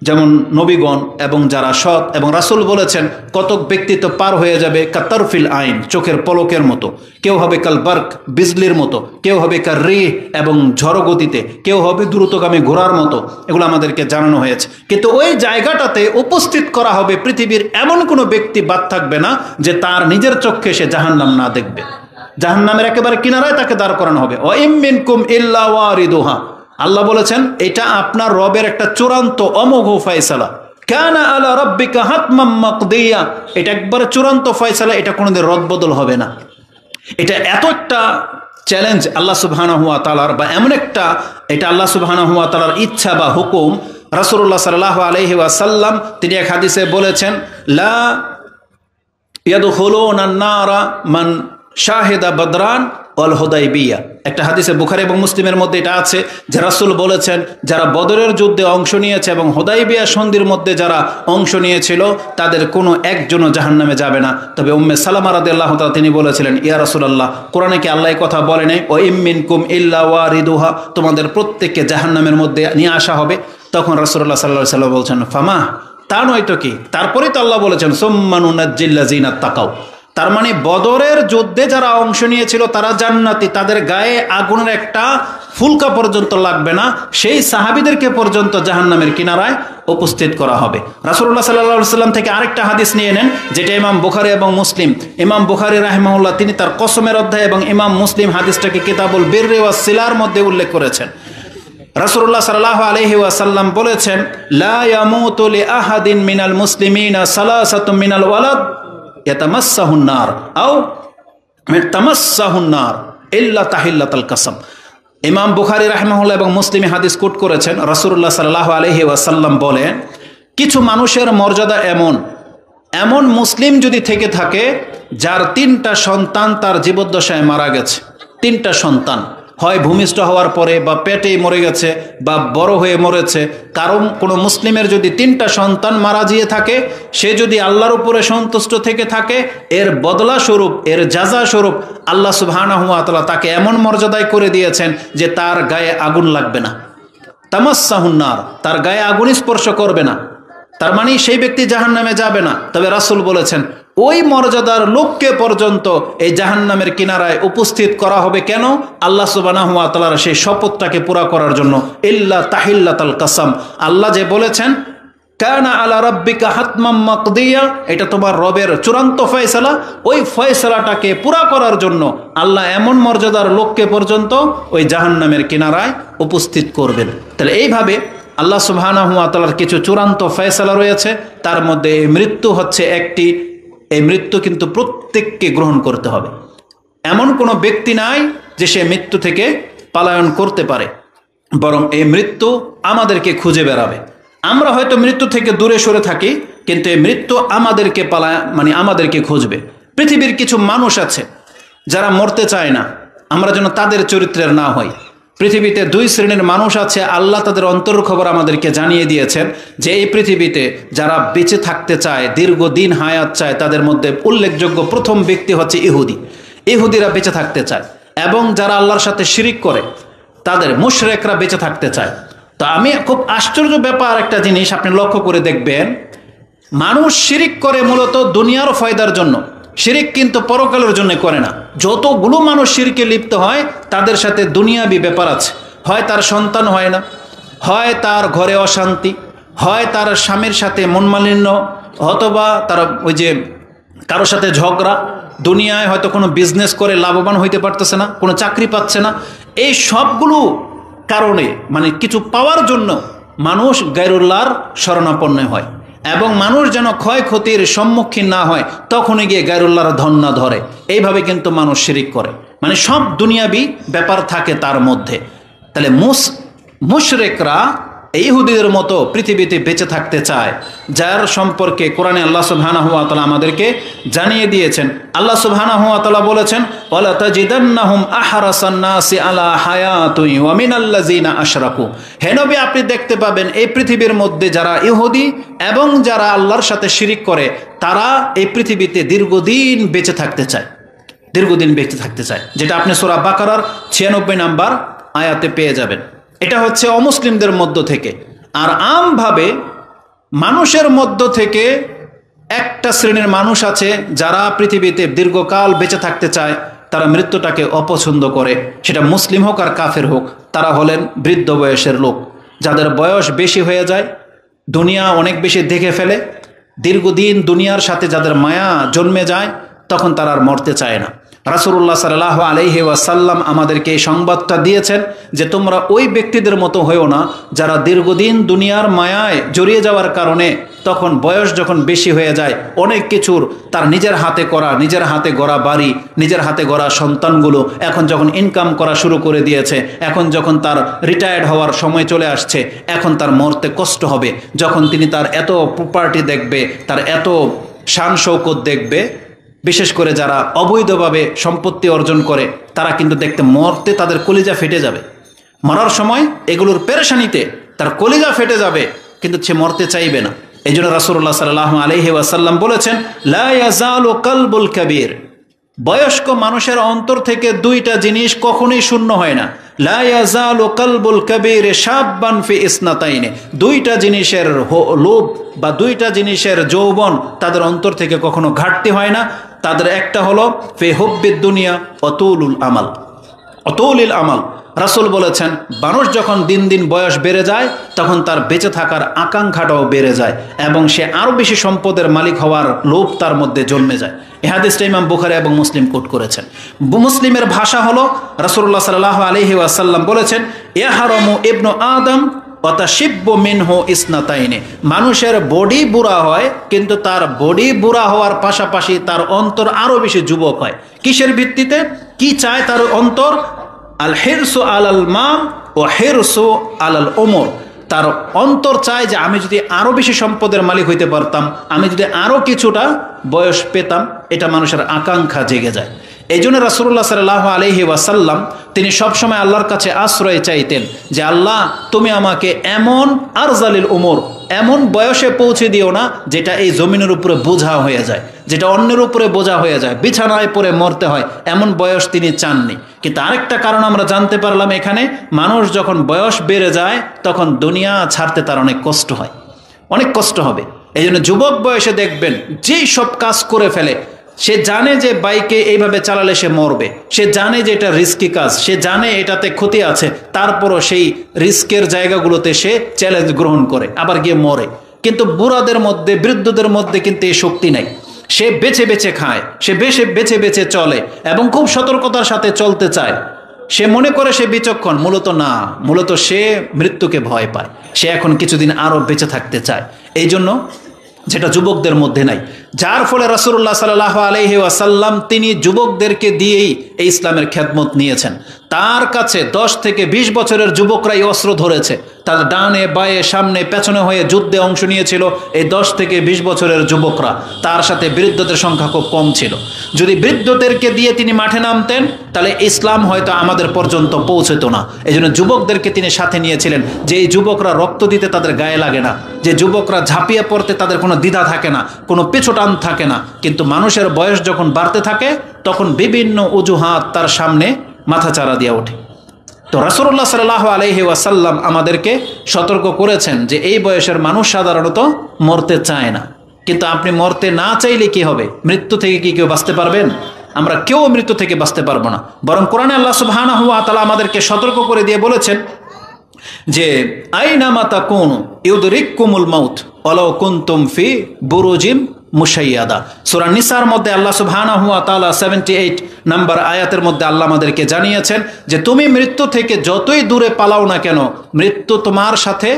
S1: যেমন নবীগণ এবং যারা সৎ, এবং রাসূল বলেছেন কতক ব্যক্তি তো পার হয়ে যাবে কাতারফিল আইন, চোখের পলকের মতো, কেউ হবে কাল বার্ক, বিজলির মতো, কেউ হবে কার রিহ এবং ঝড় গতিতে, কেউ হবে দ্রুতগামী ঘোড়ার মতো। এগুলো আমাদেরকে জানানো হয়েছে। কিন্তু ওই জায়গাটাতে উপস্থিত করা হবে, পৃথিবীর এমন কোনো ব্যক্তি বাদ থাকবে না যে তার নিজের চক্ষে সে জাহান্নাম না দেখবে। জাহান্নামের একেবারে কিনারায় তাকে দাঁড় করানো হবে। ওয়া ইম মিনকুম ইল্লা ওয়ারিদুহা, আল্লাহ বলেছেন এটা আপনার রবের একটা চূড়ান্ত অমোঘ ফয়সালা। কানা আলা রাব্বিকা হাতমান মাকদিয়া, এটা একবারে চূড়ান্ত ফয়সালা, এটা কোনোদিন রদবদল হবে না। এটা এত একটা চ্যালেঞ্জ আল্লাহ সুবহানাহু ওয়া তাআলার, বা এমন একটা, এটা আল্লাহ সুবহানাহু ওয়া তাআলার ইচ্ছা বা হুকুম। রাসূলুল্লাহ সাল্লাল্লাহু আলাইহি ওয়াসাল্লাম তিনি এক হাদিসে বলেছেন, লা ইয়াদখুলুনান নারা মান শাহিদা বদরান ওয়াল হুদাইবিয়া। একটা হাদিসে বুখারী এবং মুসলিমের মধ্যে এটা আছে যে রাসূল বলেছেন, যারা বদরের যুদ্ধে অংশ নিয়েছে এবং হুদাইবিয়া সন্ধির মধ্যে যারা অংশ নিয়েছিল তাদের কোনো একজনও জাহান্নামে যাবে না। তবে উম্মে সালামা রাদিয়াল্লাহু তাআলা তিনি বলেছিলেন, ইয়া রাসূলুল্লাহ, কোরআনে কি আল্লাহ কথা বলে নাই ওয়া ইম মিনকুম ইল্লা ওয়ারিদুহা, তোমাদের প্রত্যেককে জাহান্নামের মধ্যে নিয়ে আসা হবে? তখন রাসূলুল্লাহ সাল্লাল্লাহু আলাইহি ওয়াসাল্লাম বলছেন, ফামা, তা নয় তো কি? তারপরেই তো আল্লাহ বলেছেন সুম্মা নুনাজ্জিল লাযিনা তাকাও। তার মানে বদরের যুদ্ধে যারা অংশ নিয়েছিল তারা জান্নাতি, তাদের গায়ে আগুনের একটা ফুলকা পর্যন্ত লাগবে না, সেই সাহাবীদেরকে পর্যন্ত জাহান্নামের কিনারায় উপস্থিত করা হবে। রাসূলুল্লাহ সাল্লাল্লাহু আলাইহি ওয়াসাল্লাম থেকে আরেকটা হাদিস নিয়ে নেন, যেটা ইমাম বুখারী এবং মুসলিম, ইমাম বুখারী রাহিমাহুল্লাহ তিনি তার কসমের অধ্যায় এবং ইমাম মুসলিম হাদিসটাকে কিতাবুল বিররি ওয়াস সিলার মধ্যে উল্লেখ করেছেন। রাসূলুল্লাহ সাল্লাল্লাহু আলাইহি ওয়াসাল্লাম বলেছেন, লা ইয়ামুতু লিআহাদিন মিনাল মুসলিমিনা সালাসাতুম মিনাল ওয়ালাদ ইয়াতামাসসাহুন নার আও তামাসসাহুন নার ইল্লা তাহিল্লাতাল কাসাম। ইমাম বুখারী রাহিমাহুল্লাহ এবং মুসলিম হাদিস কোট করেছেন। রাসূলুল্লাহ সাল্লাল্লাহু আলাইহি ওয়াসাল্লাম বলেন, কিছু মানুষের মর্যাদা এমন, এমন মুসলিম যদি থেকে থাকে যার 3টা সন্তান তার জীবদ্দশায় মারা গেছে, 3টা সন্তান, হয় ভূমিষ্ঠ হওয়ার পরে বা পেটেই মরে গেছে বা বড় হয়ে মরেছে। কারণ কোনো মুসলিমের যদি 3টা সন্তান মারা গিয়ে থাকে, সে যদি আল্লাহর উপরে সন্তুষ্ট থেকে থাকে, এর বদলা স্বরূপ, এর যাজা স্বরূপ আল্লাহ সুবহানাহু ওয়া তাআলা তাকে এমন মর্যাদায় করে দিয়েছেন যে তার গায়ে আগুন লাগবে না, তামাসসাহুন নার, তার গায়ে আগুন স্পর্শ করবে না। তার মানে সেই ব্যক্তি জাহান্নামে যাবে না। তবে রাসূল বলেছেন, ওই মর্যাদার লোককে পর্যন্ত এই জাহান্নামের কিনারায় উপস্থিত করা হবে। কেন? আল্লাহ সুবহানাহু ওয়া তাআলার সেই শপথটাকে পুরা করার জন্য। ইল্লা তাহিল্লাতাল কাসাম, আল্লাহ যে বলেছেন কানা আলা রাব্বিকা হাতমান মাকদিয়া, এটা তোমার রবের চূড়ান্ত ফয়সালা, ওই ফয়সালাটাকে পুরা করার জন্য আল্লাহ এমন মর্যাদার লোককে পর্যন্ত ওই জাহান্নামের কিনারায় উপস্থিত করবেন। তাহলে এইভাবে আল্লাহ সুবহানাহু ওয়া তাআলার কিছু চূড়ান্ত ফয়সালা রয়েছে, তার মধ্যে মৃত্যু হচ্ছে একটি। এই মৃত্যু কিন্তু প্রত্যেককে গ্রহণ করতে হবে। এমন কোনো ব্যক্তি নাই যে সে মৃত্যু থেকে পলায়ন করতে পারে, বরং এই মৃত্যু আমাদেরকে খুঁজে বেড়াবে। আমরা হয়তো মৃত্যু থেকে দূরে সরে থাকি, কিন্তু এই মৃত্যু আমাদেরকে আমাদেরকে খুঁজবে। পৃথিবীর কিছু মানুষ আছে যারা মরতে চায় না, আমরা যেন তাদের চরিত্রের না হই। পৃথিবীতে 2 শ্রেণীর মানুষ আছে, আল্লাহ তাদের অন্তর খবর আমাদেরকে জানিয়ে দিয়েছেন যে এই পৃথিবীতে যারা বেঁচে থাকতে চায়, দীর্ঘদিন হায়াত চায়, তাদের মধ্যে উল্লেখযোগ্য প্রথম ব্যক্তি হচ্ছে ইহুদি। ইহুদিরা বেঁচে থাকতে চায়, এবং যারা আল্লাহর সাথে শিরিক করে তাদের মুশরিকরা বেঁচে থাকতে চায়। তো আমি খুব আশ্চর্য ব্যাপার একটা জিনিস আপনি লক্ষ্য করে দেখবেন, মানুষ শিরিক করে মূলত দুনিয়ার ফায়দার জন্য, শিরিক কিন্তু পরকালের জন্য করে না। যতগুলো মানুষ শিরকে লিপ্ত হয় তাদের সাথে দুনিয়াবি ব্যাপার আছে। হয় তার সন্তান হয় না, হয় তার ঘরে অশান্তি, হয় তার স্বামীর সাথে মনমালিন্য, অথবা তার ওই যে কারোর সাথে ঝগড়া, দুনিয়ায় হয়তো কোনো বিজনেস করে লাভবান হইতে পারতেছে না, কোনো চাকরি পাচ্ছে না। এই সবগুলো কারণে মানে কিছু পাওয়ার জন্য মানুষ গায়রুল্লাহর শরণাপন্ন হয়, এবং মানুষ যেন ক্ষয়ক্ষতির সম্মুখীন না হয় তখনই গিয়ে গায়রুল্লাহর ধন না ধরে। এইভাবে কিন্তু মানুষ শিরিক করে, মানে সব দুনিয়াবি ব্যাপার থাকে তার মধ্যে। তাহলে মুশরিকরা ইহুদিদের মতো পৃথিবীতে বেঁচে থাকতে চায়, যার সম্পর্কে কোরআনে আল্লাহ সুবহানাহু ওয়া তাআলা আমাদেরকে জানিয়ে দিয়েছেন। আল্লাহ সুবহানাহু ওয়া তাআলা বলেছেন, ওয়ালা তাজিদান্নাহুম আহরাসান নাসি আলা হায়াতুন ওয়া মিনাল্লাযিনা আশরাকু। হে নবী, আপনি দেখতে পাবেন এই পৃথিবীর মধ্যে যারা ইহুদি এবং যারা আল্লাহর সাথে শিরিক করে তারা এই পৃথিবীতে দীর্ঘদিন বেঁচে থাকতে চায়, দীর্ঘদিন বেঁচে থাকতে চায়, যেটা আপনি সূরা বাকারার 96 নম্বর আয়াতে পেয়ে যাবেন। এটা হচ্ছে অমুসলিমদের মধ্য থেকে। আর আমভাবে মানুষের মধ্য থেকে একটা শ্রেণীর মানুষ আছে যারা পৃথিবীতে দীর্ঘকাল বেঁচে থাকতে চায়, তারা মৃত্যুটাকে অপছন্দ করে, সেটা মুসলিম হোক আর কাফের হোক। তারা হলেন বৃদ্ধ বয়সের লোক, যাদের বয়স বেশি হয়ে যায়, দুনিয়া অনেক বেশি দেখে ফেলে, দীর্ঘদিন দুনিয়ার সাথে যাদের মায়া জন্মে যায়, তখন তারা আর মরতে চায় না। রাসূলুল্লাহ সাল্লাল্লাহু আলাইহি ওয়াসাল্লাম আমাদেরকে এই সংবাদটা দিয়েছেন যে তোমরা ওই ব্যক্তিদের মতো হয়েও না যারা দীর্ঘদিন দুনিয়ার মায়ায় জড়িয়ে যাওয়ার কারণে তখন বয়স যখন বেশি হয়ে যায়, অনেক কিছুর তার নিজের হাতে করা, নিজের হাতে গড়া বাড়ি, নিজের হাতে গড়া সন্তানগুলো এখন যখন ইনকাম করা শুরু করে দিয়েছে, এখন যখন তার রিটায়ার্ড হওয়ার সময় চলে আসছে, এখন তার মরতে কষ্ট হবে। যখন তিনি তার এত প্রপার্টি দেখবে, তার এত শান শৌকত দেখবে, বিশেষ করে যারা অবৈধভাবে সম্পত্তি অর্জন করে, তারা কিন্তু দেখতে মরতে তাদের কলিজা ফেটে যাবে। মরার সময় এগুলোর পেরেশানিতে তার কলিজা ফেটে যাবে, কিন্তু সে মরতে চাইবে না। এই জন্য রাসূলুল্লাহ সাল্লাল্লাহু আলাইহি ওয়াসাল্লাম বলেছেন, লা ইয়াজালু কালবুল কাবীর, বয়স্ক মানুষের অন্তর থেকে দুইটা জিনিস কখনোই শূন্য হয় না। লা ইয়াজালু কালবুল কাবীর শাববান ফি ইসনাতাইনে, দুইটা জিনিসের লোভ বা দুইটা জিনিসের যৌবন তাদের অন্তর থেকে কখনো ঘাটতি হয় না। তাদের একটা হলো ফি হুব্বিদ দুনিয়া অতুলুল আমাল, অতুলিল আমাল। রাসূল বলেছেন, মানুষ যখন দিন দিন বয়স বেড়ে যায় তখন তার বেঁচে থাকার আকাঙ্ক্ষাটাও বেড়ে যায় এবং সে আরও বেশি সম্পদের মালিক হওয়ার লোভ তার মধ্যে জন্মে যায়। এই হাদিসটা ইমাম বুখারী এবং মুসলিম কোট করেছেন। মুসলিমের ভাষা হলো, রাসূলুল্লাহ সাল্লাল্লাহু আলাইহি ওয়াসাল্লাম বলেছেন, ইয়াহরামু ইবনু আদম ওয়াতাশিব্বু মিনহু ইসনাতাইনে, মানুষের বডি বুড়া হয় কিন্তু তার বডি বুড়া হওয়ার পাশাপাশি তার অন্তর আরও বেশি যুবক হয়। কিসের ভিত্তিতে? কি চায় তার অন্তর? আল হিরসু আলাল মাল ও হিরসু আলাল ওমর, তার অন্তর চায় যে আমি যদি আরও বেশি সম্পদের মালিক হইতে পারতাম, আমি যদি আরও কিছুটা বয়স পেতাম, এটা মানুষের আকাঙ্ক্ষা জেগে যায়। এই জন্য রাসূলুল্লাহ সাল্লাল্লাহু আলাইহি ওয়াসাল্লাম তিনি সবসময় আল্লাহর কাছে আশ্রয় চাইতেন যে আল্লাহ, তুমি আমাকে এমন আরজালিল উমর, এমন বয়সে পৌঁছে দিও না যেটা এই জমিনের উপরে বোঝা হয়ে যায়, যেটা অন্যের উপরে বোঝা হয়ে যায়, বিছানায় পড়ে মরতে হয়, এমন বয়স তিনি চাননি। কিন্তু আরেকটা কারণ আমরা জানতে পারলাম এখানে, মানুষ যখন বয়স বেড়ে যায় তখন দুনিয়া ছাড়তে তার অনেক কষ্ট হয়, অনেক কষ্ট হবে। এই জন্য যুবক বয়সে দেখবেন যেই সব কাজ করে ফেলে, সে জানে যে বাইকে এইভাবে চালালে সে মরবে, সে জানে যে এটা রিস্কি কাজ, সে জানে এটাতে ক্ষতি আছে, তারপরও সেই রিস্কের জায়গাগুলোতে সে চ্যালেঞ্জ গ্রহণ করে, আবার গিয়ে মরে। কিন্তু বুড়াদের মধ্যে, বৃদ্ধদের মধ্যে কিন্তু এই শক্তি নাই। সে বেছে বেছে খায়, সে বেছে বেছে চলে এবং খুব সতর্কতার সাথে চলতে চায়। সে মনে করে সে বিচক্ষণ, মূলত না, মূলত সে মৃত্যুকে ভয় পায়। সে এখন কিছুদিন আরও বেঁচে থাকতে চায়, এই জন্য যেটা যুবকদের মধ্যে নাই। যার ফলে রাসূলুল্লাহ সাল্লাল্লাহু আলাইহি ওয়াসাল্লাম তিনি যুবকদেরকে দিয়েই এই ইসলামের খেদমত নিয়েছেন। তার কাছে 10 থেকে 20 বছরের যুবকরাই অস্ত্র ধরেছে, তার ডানে বায়ে সামনে পেছনে হয়ে যুদ্ধে অংশ নিয়েছিল এই 10 থেকে 20 বছরের যুবকরা। তার সাথে বৃদ্ধদের সংখ্যা খুব কম ছিল। যদি বৃদ্ধদেরকে দিয়ে তিনি মাঠে নামতেন তাহলে ইসলাম হয়তো আমাদের পর্যন্ত পৌঁছতো না। এই জন্য যুবকদেরকে তিনি সাথে নিয়েছিলেন, যে এই যুবকরা রক্ত দিতে তাদের গায়ে লাগে না, যে যুবকরা ঝাঁপিয়ে পড়তে তাদের কোনো দ্বিধা থাকে না, কোনো পেছোটান থাকে না। কিন্তু মানুষের বয়স যখন বাড়তে থাকে তখন বিভিন্ন অজুহাত তার সামনে মাথাচাড়া দিয়ে ওঠে। তো রাসূলুল্লাহ সাল্লাল্লাহু আলাইহি ওয়াসাল্লাম আমাদেরকে সতর্ক করেছেন যে এই বয়সের মানুষ সাধারণত মরতে চায় না, কিন্তু আপনি মরতে না চাইলে কি হবে? মৃত্যু থেকে কি কেউ বাঁচতে পারবেন? আমরা কেউ মৃত্যু থেকে বাঁচতে পারবো না। বরং কোরআনে আল্লাহ সুবহানাহু ওয়া তাআলা আমাদেরকে সতর্ক করে দিয়ে বলেছেন যে আইনামা তাকুনু ইউদরিকুমুল মাউত ওয়ালাউ কুনতুম ফি বুরুজিম মুশাইয়াদা। সূরা নিসার মধ্যে আল্লাহ সুবহানাহু ওয়া তাআলা 78 নম্বর আয়াতের মধ্যে আল্লাহ আমাদেরকে জানিয়েছেন যে তুমি মৃত্যু থেকে যতই দূরে পালাও না কেন, মৃত্যু তোমার সাথে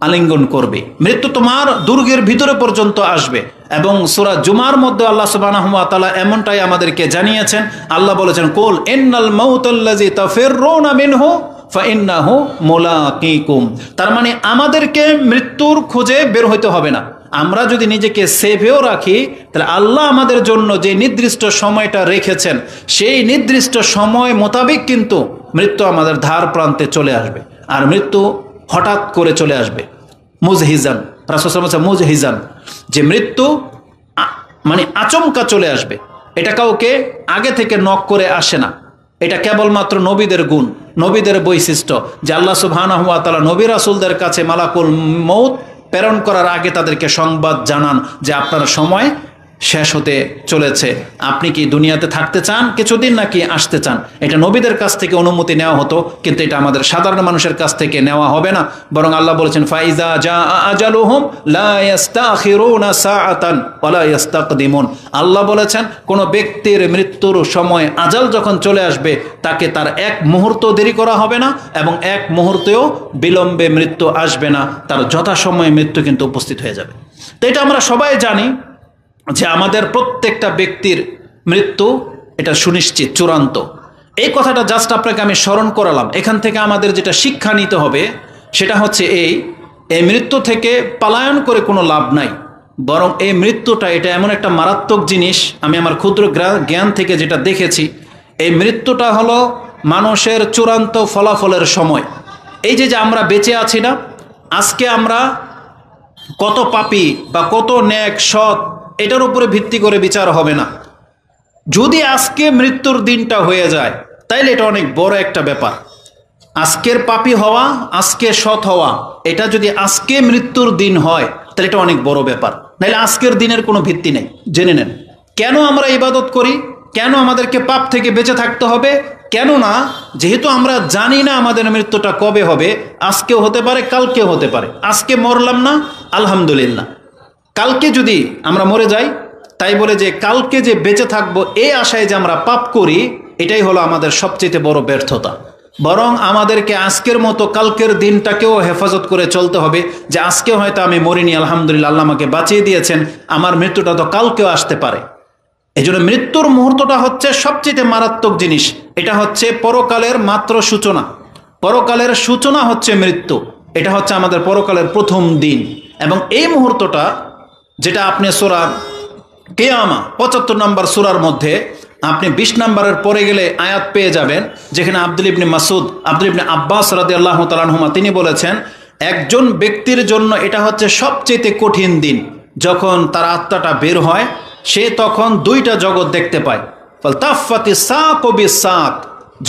S1: আলিঙ্গন করবে, মৃত্যু তোমার দুর্গের ভিতরে পর্যন্ত আসবে। এবং সূরা জুমার মধ্যে আল্লাহ সুবহানাহু ওয়া তাআলা এমনটাই আমাদেরকে জানিয়েছেন। আল্লাহ বলেছেন, কুল ইন্নাল মাউতাল্লাযী তাফিররুনা মিনহু ফাইন্নাহু মুলাকিকুম। তার মানে আমাদেরকে মৃত্যুর খোঁজে বের হইতে হবে না। আমরা যদি নিজেকে সেভেও রাখি, তাহলে আল্লাহ আমাদের জন্য যে নির্দিষ্ট সময়টা রেখেছেন, সেই নির্দিষ্ট সময় মোতাবেক কিন্তু মৃত্যু আমাদের ধার প্রান্তে চলে আসবে। আর মৃত্যু হঠাৎ করে চলে আসবে, মুজহিজান। রাসূল সাল্লাল্লাহু আলাইহি ওয়াসাল্লাম মুজহিজান, যে মৃত্যু মানে আচমকা চলে আসবে। এটা কাউকে আগে থেকে নক করে আসে না। এটা কেবলমাত্র নবীদের গুণ, নবীদের বৈশিষ্ট্য, যে আল্লাহ সুবহানাহু ওয়া তাআলা নবী রাসূলদের কাছে মালাকুল মউত প্রেরণ করার আগে তাদেরকে সংবাদ জানান যে আপনার সময় শেষ হতে চলেছে। আপনি কি দুনিয়াতে থাকতে চান কিছুদিন, নাকি আসতে চান? এটা নবীদের কাছ থেকে অনুমতি নেওয়া হতো, কিন্তু এটা আমাদের সাধারণ মানুষের কাছ থেকে নেওয়া হবে না। বরং আল্লাহ বলেছেন, ফাইজা জা আজালুহুম লা ইস্তাখিরুনা সাআতান ওয়া লা ইস্তাকদিমুন। আল্লাহ বলেছেন, কোন ব্যক্তির মৃত্যুর সময় আজাল যখন চলে আসবে, তাকে তার এক মুহূর্ত দেরি করা হবে না এবং এক মুহূর্তেও বিলম্বে মৃত্যু আসবে না। তার যথাসময়ে মৃত্যু কিন্তু উপস্থিত হয়ে যাবে। তো এটা আমরা সবাই জানি যে আমাদের প্রত্যেকটা ব্যক্তির মৃত্যু এটা সুনিশ্চিত, চূড়ান্ত। এই কথাটা জাস্ট আপনাকে আমি স্মরণ করালাম। এখান থেকে আমাদের যেটা শিক্ষা নিতে হবে সেটা হচ্ছে এই মৃত্যু থেকে পলায়ন করে কোনো লাভ নাই। বরং এই মৃত্যুটা এটা এমন একটা মারাত্মক জিনিস, আমি আমার ক্ষুদ্র জ্ঞান থেকে যেটা দেখেছি, এই মৃত্যুটা হলো মানুষের চূড়ান্ত ফলাফলের সময়। এই যে আমরা বেঁচে আছি না, আজকে আমরা কত পাপী বা কত নেক সৎ, এটার উপরে ভিত্তি করে বিচার হবে না। যদি আজকে মৃত্যুর দিনটা হয়ে যায়, তাইলে এটা অনেক বড় একটা ব্যাপার। আজকের পাপী হওয়া, আজকে সৎ হওয়া, এটা যদি আজকে মৃত্যুর দিন হয়, তাহলে এটা অনেক বড় ব্যাপার। নাহলে আজকের দিনের কোনো ভিত্তি নেই। জেনে নেন কেন আমরা ইবাদত করি, কেন আমাদেরকে পাপ থেকে বেঁচে থাকতে হবে। কেননা যেহেতু আমরা জানি না আমাদের মৃত্যুটা কবে হবে, আজকেও হতে পারে, কালকেও হতে পারে। আজকে মরলাম না, আলহামদুলিল্লাহ। কালকে যদি আমরা মরে যাই, তাই বলে যে কালকে যে বেঁচে থাকবো এই আশায় যে আমরা পাপ করি, এটাই হলো আমাদের সবচেয়ে বড় ব্যর্থতা। বরং আমাদেরকে আজকের মতো কালকের দিনটাকেও হেফাজত করে চলতে হবে, যে আজকে হয়তো আমি মরিনি, আলহামদুলিল্লাহ, আল্লাহ আমাকে বাঁচিয়ে দিয়েছেন, আমার মৃত্যুটা তো কালকেও আসতে পারে। এই জন্য মৃত্যুর মুহূর্তটা হচ্ছে সবচেয়ে মারাত্মক জিনিস। এটা হচ্ছে পরকালের মাত্র সূচনা। পরকালের সূচনা হচ্ছে মৃত্যু। এটা হচ্ছে আমাদের পরকালের প্রথম দিন। এবং এই মুহূর্তটা যেটা আপনি সূরা কিয়ামা 75 নম্বর সূরার মধ্যে আপনি 20 নম্বরের পরে গেলে আয়াত পেয়ে যাবেন, যেখানে আব্দুল ইবনে মাসউদ, আব্দুল ইবনে আব্বাস রাদিয়াল্লাহু তাআলা আনহুমা তিনি বলেছেন, একজন ব্যক্তির জন্য এটা হচ্ছে সবচেয়ে কঠিন দিন। যখন তার আত্মাটা বের হয়, সে তখন দুইটা জগৎ দেখতে পায়। ফালতাফাতিস সাকু বিসাক,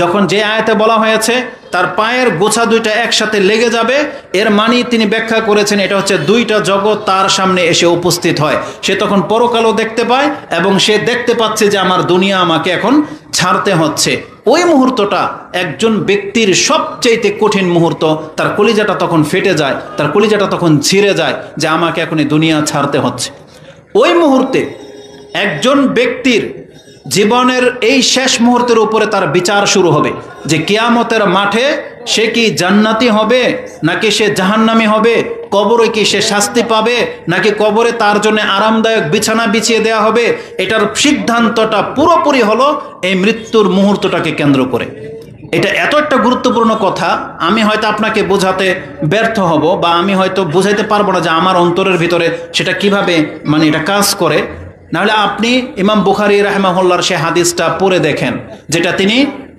S1: যখন যে আয়াতে বলা হয়েছে তার পায়ের গোছা দুইটা একসাথে লেগে যাবে, এর মানে তিনি ব্যাখ্যা করেছেন এটা হচ্ছে দুইটা জগৎ তার সামনে এসে উপস্থিত হয়। সে তখন পরকালও দেখতে পায় এবং সে দেখতে পাচ্ছে যে আমার দুনিয়া আমাকে এখন ছাড়তে হচ্ছে। ওই মুহূর্তটা একজন ব্যক্তির সবচেয়ে কঠিন মুহূর্ত। তার কলিজাটা তখন ফেটে যায়, তার কলিজাটা তখন ছিঁড়ে যায় যে আমাকে এখন এই দুনিয়া ছাড়তে হচ্ছে। ওই মুহূর্তে একজন ব্যক্তির জীবনের এই শেষ মুহূর্তের উপরে তার বিচার শুরু হবে, যে কিয়ামতের মাঠে সে কি জান্নাতি হবে নাকি সে জাহান্নামী হবে, কবরে কি সে শাস্তি পাবে নাকি কবরে তার জন্য আরামদায়ক বিছানা বিছিয়ে দেওয়া হবে। এটার সিদ্ধান্তটা পুরোপুরি হলো এই মৃত্যুর মুহূর্তটাকে কেন্দ্র করে। এটা এত একটা গুরুত্বপূর্ণ কথা, আমি হয়তো আপনাকে বোঝাতে ব্যর্থ হব বা আমি হয়তো বোঝাইতে পারবো না যে আমার অন্তরের ভিতরে সেটা কিভাবে এটা কাজ করে। নাহলে আপনি ইমাম বুখারী রাহিমাহুল্লাহর সে হাদিসটা পড়ে দেখেন, যেটা তিনি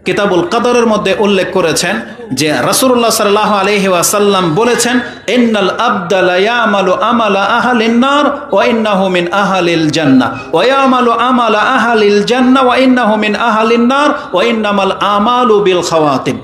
S1: কিতাবুল কদরের মধ্যে উল্লেখ করেছেন, যে রাসূলুল্লাহ সাল্লাল্লাহু আলাইহি ওয়াসাল্লাম বলেছেন, ইন্নাল আবদা লা ইয়ামালু আমালা আহলিন নার ওয়া ইন্নাহু মিন আহলিল জান্নাহ ওয়া ইয়ামালু আমালা আহলিল জান্নাহ ওয়া ইন্নাহু মিন আহলিন নার ওয়া ইন্নামাল আমালু বিল খাওয়াতিম।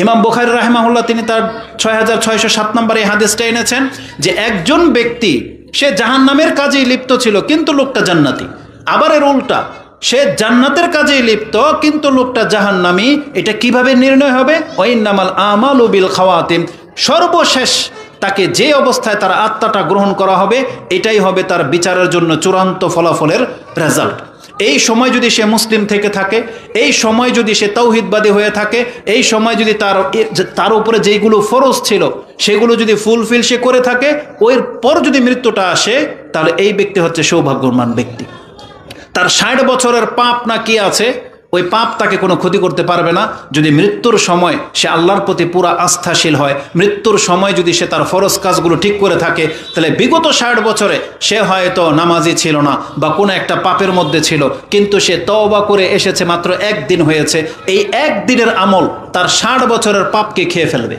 S1: ইমাম বুখারী রাহিমাহুল্লাহ তিনি তার 6607 নম্বরে এই হাদিসটা এনেছেন, যে একজন ব্যক্তি সে জাহান্নামের কাজেই লিপ্ত ছিল কিন্তু লোকটা জান্নাতি। আবার এর উল্টা, সে জান্নাতের কাজেই লিপ্ত কিন্তু লোকটা জাহান্নামী। এটা কিভাবে নির্ণয় হবে? ওয়াইন্নামাল আমালু বিল খাওয়াতিম, সর্বশেষ তাকে যে অবস্থায় তার আত্মাটা গ্রহণ করা হবে এটাই হবে তার বিচারের জন্য চূড়ান্ত ফলাফলের রেজাল্ট। এই সময় যদি সে মুসলিম থেকে থাকে, এই সময় যদি সে তাওহীদবাদী হয়ে থাকে, এই সময় যদি তার উপরে যেইগুলো ফরজ ছিল সেগুলো যদি ফুলফিল সে করে থাকে, ওর পর যদি মৃত্যুটা আসে তাহলে এই ব্যক্তি হচ্ছে সৌভাগ্যবান ব্যক্তি। তার 60 বছরের পাপ না কি আছে, ওই পাপ তাকে কোনো ক্ষতি করতে পারবে না যদি মৃত্যুর সময় সে আল্লাহর প্রতি পুরা আস্থাশীল হয়। মৃত্যুর সময় যদি সে তার ফরজ কাজগুলো ঠিক করে থাকে, তাহলে বিগত 60 বছরে সে হয়তো নামাজি ছিল না বা কোনো একটা পাপের মধ্যে ছিল, কিন্তু সে তওবা করে এসেছে, মাত্র একদিন হয়েছে, এই একদিনের আমল তার 60 বছরের পাপকে খেয়ে ফেলবে।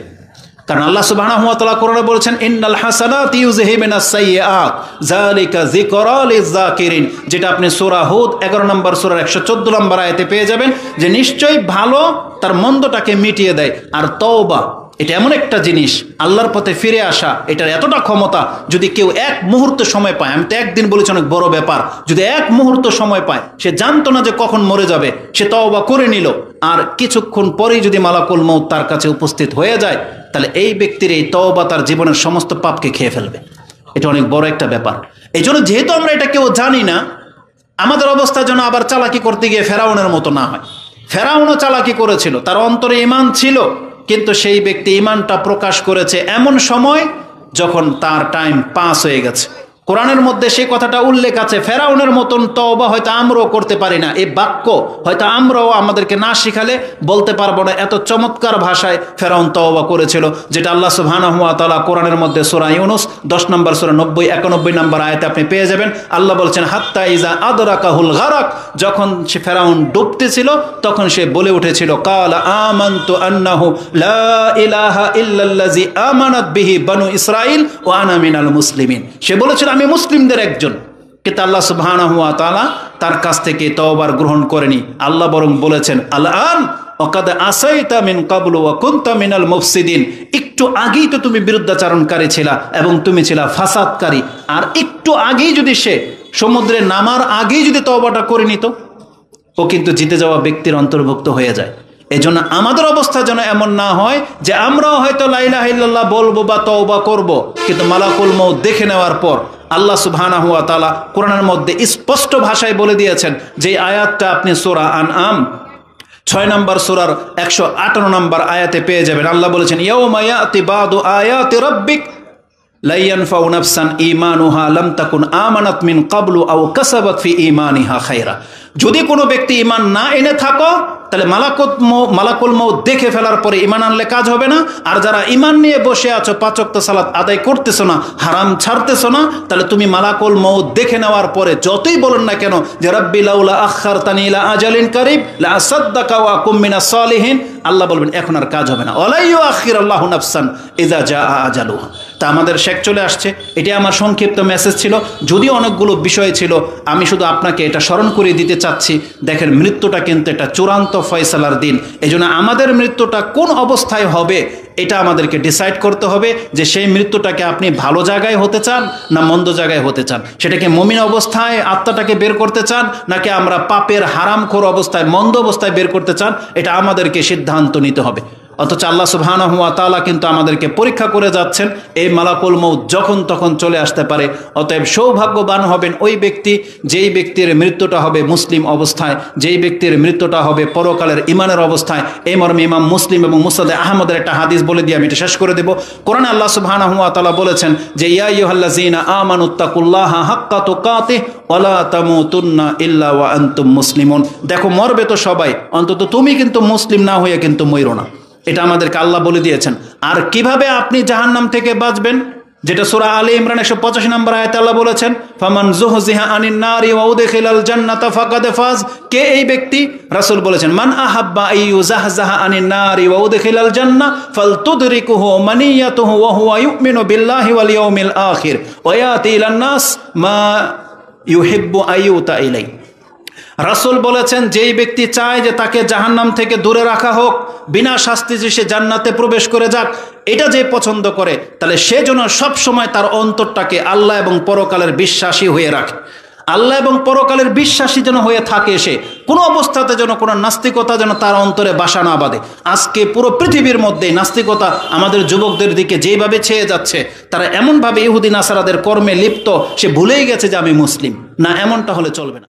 S1: কারণ আল্লাহ সুবহানাহু ওয়া তাআলা কোরআনে বলেছেন, ইন্নাল হাসানাতি ইউযহিবুনাস সাইয়্যাত যালিকা যিকরা লিয-যাকিরিন, যেটা আপনি সূরা হুদ 11 নম্বর সূরার 114 নম্বর আয়াতে পেয়ে যাবেন, যে নিশ্চয়ই ভালো তার মন্দটাকে মিটিয়ে দেয়। আর তওবা এটা এমন একটা জিনিস, আল্লাহর পথে ফিরে আসা, এটার এতটা ক্ষমতা, যদি কেউ এক মুহূর্ত সময় পায়, আমি তো একদিন বলেছি অনেক বড় ব্যাপার, যদি এক মুহূর্ত সময় পায়, সে জানতো না যে কখন মরে যাবে, সে তওবা করে নিল, আর কিছুক্ষণ পরেই যদি মালাকুল মউত তার কাছে উপস্থিত হয়ে যায়, তাহলে এই ব্যক্তির এই তওবা তার জীবনের সমস্ত পাপকে খেয়ে ফেলবে। এটা অনেক বড় একটা ব্যাপার। এই জন্য যেহেতু আমরা এটা কেউ জানি না, আমাদের অবস্থা যেন আবার চালাকি করতে গিয়ে ফেরাউনের মতো না হয়। ফেরাউনও চালাকি করেছিল, তার অন্তরে ঈমান ছিল, কিন্তু সেই ব্যক্তি ঈমানটা প্রকাশ করেছে এমন সময় যখন তার টাইম পাস হয়ে গেছে। কোরআনের মধ্যে সেই কথাটা উল্লেখ আছে, ফেরাউনের মতন তওবা হয়তো আমরাও করতে পারি না, এই বাক্য হয়তো আমরাও আমাদেরকে না শিখালে বলতে পারবো না। এত চমৎকার ভাষায় ফেরাউন তওবা করেছিল, যেটা আল্লাহ সুবহানাহু ওয়া তাআলা কোরআনের মধ্যে সূরা ইউনূস 10 নম্বর সূরা 90-91 নম্বর আয়াতে আপনি পেয়ে যাবেন। আল্লাহ বলছেন, হাত্তা ইজা আদরাকাহুল গারাক, যখন সে ফেরাউন ডুবতেছিল তখন সে বলে উঠেছিল, কালা আমানতু আন্নাহু লা ইলাহা ইল্লাল্লাযী আমানাত বিহি বানু ইসরাঈল ওয়া আনা মিনাল মুসলিমিন। সে বলেছিল আমি মুসলিমদের একজন, কিন্তু আল্লাহ সুবহানাহু ওয়া তাআলা তার কাছ থেকে তওবার গ্রহণ করেনি। আল্লাহ বরং বলেছেন, আল-আন ওয়াকাদ আসাইতা মিন ক্বাবলু ওয়া কুনতা মিনাল মুফসিদিন, একটু আগেই তো তুমি বিরুদ্ধাচরণকারী ছিলা এবং তুমি ছিলা ফাসাদকারী। আর একটু আগেই যদি সে সমুদ্রে নামার আগেই যদি তওবাটা করে নিত, ও কিন্তু জিতে যাওয়া ব্যক্তির অন্তর্ভুক্ত হয়ে যায়। এজন্য আমাদের অবস্থা যেন এমন না হয় যে আমরাও হয়তো লা ইলাহা ইল্লাল্লাহ বলবো বা তওবা করব, কিন্তু মালাকুল মউত দেখে নেওয়ার পর আল্লাহ সুবহানাহু ওয়া তাআলা কোরআনের মধ্যে স্পষ্ট ভাষায় বলে দিয়েছেন, যে আয়াতটা আপনি সূরা আনআম 6 নম্বর সূরার 158 নম্বর আয়াতে পেয়ে যাবেন। আল্লাহ বলেছেন, ইয়াউমা ইয়াতি বাদু আয়াতি রাব্বিক লা ইয়ানফাউ নাফসান ঈমানুহা লাম তাকুন আমানাত মিন ক্বাবলু আও কাসাবাত ফি ঈমানিহা খায়রা। যদি কোনো ব্যক্তি ঈমান না এনে থাকো, তাহলে মালাকুল মউত দেখে ফেলার পরে ঈমান আনলে কাজ হবে না। আর যারা ঈমান নিয়ে বসে আছো, 5 ওয়াক্ত সালাত আদায় করতেছো না, হারাম ছাড়তেছো না, তাহলে তুমি মালাকুল মউত দেখে নেওয়ার পরে যতই বলেন না কেন যে রাব্বি লাউলা আখারতানি ইলা আজালিন কারিব লা আসাদদাকা ওয়া আকুম মিনাস সালিহিন, আল্লাহ বলবেন এখন আর কাজ হবে না। ওয়ালা ইউআখিরুল্লাহু নাফসান ইযা জাআ আজালুহা। তা আমাদের শেষ চলে আসছে, এটাই আমার সংক্ষিপ্ত মেসেজ ছিল। যদিও অনেকগুলো বিষয় ছিল, আমি শুধু আপনাকে এটা স্মরণ করিয়ে দিতে চাচ্ছি। দেখেন, মৃত্যুটা কিন্তু এটা চূড়ান্ত ফয়সালার দিন। এজন্য আমাদের মৃত্যুটা কোন অবস্থায় হবে এটা আমাদেরকে ডিসাইড করতে হবে, যে সেই মৃত্যুটাকে আপনি ভালো জায়গায় হতে চান না মন্দ জায়গায় হতে চান। সেটাকে মুমিন অবস্থায় আত্মাটাকে বের করতে চান, নাকি আমরা পাপের হারামখোর অবস্থায় মন্দ অবস্থায় বের করতে চান, এটা আমাদেরকে সিদ্ধান্ত নিতে হবে। অথচ আল্লাহ সুবহানাহু ওয়া তাআলা কিন্তু আমাদেরকে পরীক্ষা করে যাচ্ছেন, এই মালাকুল মউত যখন তখন চলে আসতে পারে। অতএব সৌভাগ্যবান হবেন ওই ব্যক্তি, যেই ব্যক্তির মৃত্যুটা হবে মুসলিম অবস্থায়, যেই ব্যক্তির মৃত্যুটা হবে পরকালের ঈমানের অবস্থায়। এই মর্মে ইমাম মুসলিম এবং মুসনাদে আহমদের একটা হাদিস বলে দিয়ে আমি এটা শেষ করে দেব। কোরআনে আল্লাহ সুবহানাহু ওয়া তাআলা বলেছেন যে, ইয়া আইয়ুহাল্লাযীনা আমানুত্তাকুল্লাহা হাক্কা তুকাতিহি ওয়া লা তামুতুন্না ইল্লা ওয়া আনতুম মুসলিমুন। দেখো, মরবে তো সবাই, অন্তত তুমি কিন্তু মুসলিম না হয়ে কিন্তু মরো না। এটা আমাদেরকে আল্লাহ বলে দিয়েছেন। আর কিভাবে আপনি জাহান্নাম থেকে বাঁচবেন, যেটা সূরা আলে ইমরান 185 নম্বর আয়াতে আল্লাহ বলেছেন, ফামান যুহজিহা আনিন নারি ওয়া উদখিলাল জান্নাতা ফাকাদ ফাজ। কে এই ব্যক্তি? রাসূল বলেছেন, মান আহাব্বা আইয়ুজাহজাহা আনিন নারি ওয়া উদখিলাল জান্নাহ ফালতুদরিকুহু মানিয়াতুহু ওয়া হুয়া ইউমিনু বিল্লাহি ওয়াল ইয়াউমিল আখির ওয়া ইয়াতি ইলান নাস মা ইউহিব্বু আইয়ুতা ইলাই। রাসূল বলেছেন, যেই ব্যক্তি চায় যে তাকে জাহান্নাম থেকে দূরে রাখা হোক, বিনা শাস্তি যে সে জান্নাতে প্রবেশ করে যাক, এটা যে পছন্দ করে, তাহলে সে যেন সবসময় তার অন্তরটাকে আল্লাহ এবং পরকালের বিশ্বাসী হয়ে রাখে। আল্লাহ এবং পরকালের বিশ্বাসী যেন হয়ে থাকে, সে কোনো অবস্থাতে যেন কোনো নাস্তিকতা যেন তার অন্তরে বাসা না বাঁধে। আজকে পুরো পৃথিবীর মধ্যে নাস্তিকতা আমাদের যুবকদের দিকে যেভাবে ছেয়ে যাচ্ছে, তারা এমনভাবে ইহুদি নাসারাদের কর্মে লিপ্ত, সে ভুলেই গেছে যে আমি মুসলিম। না, এমনটা হলে চলবে না।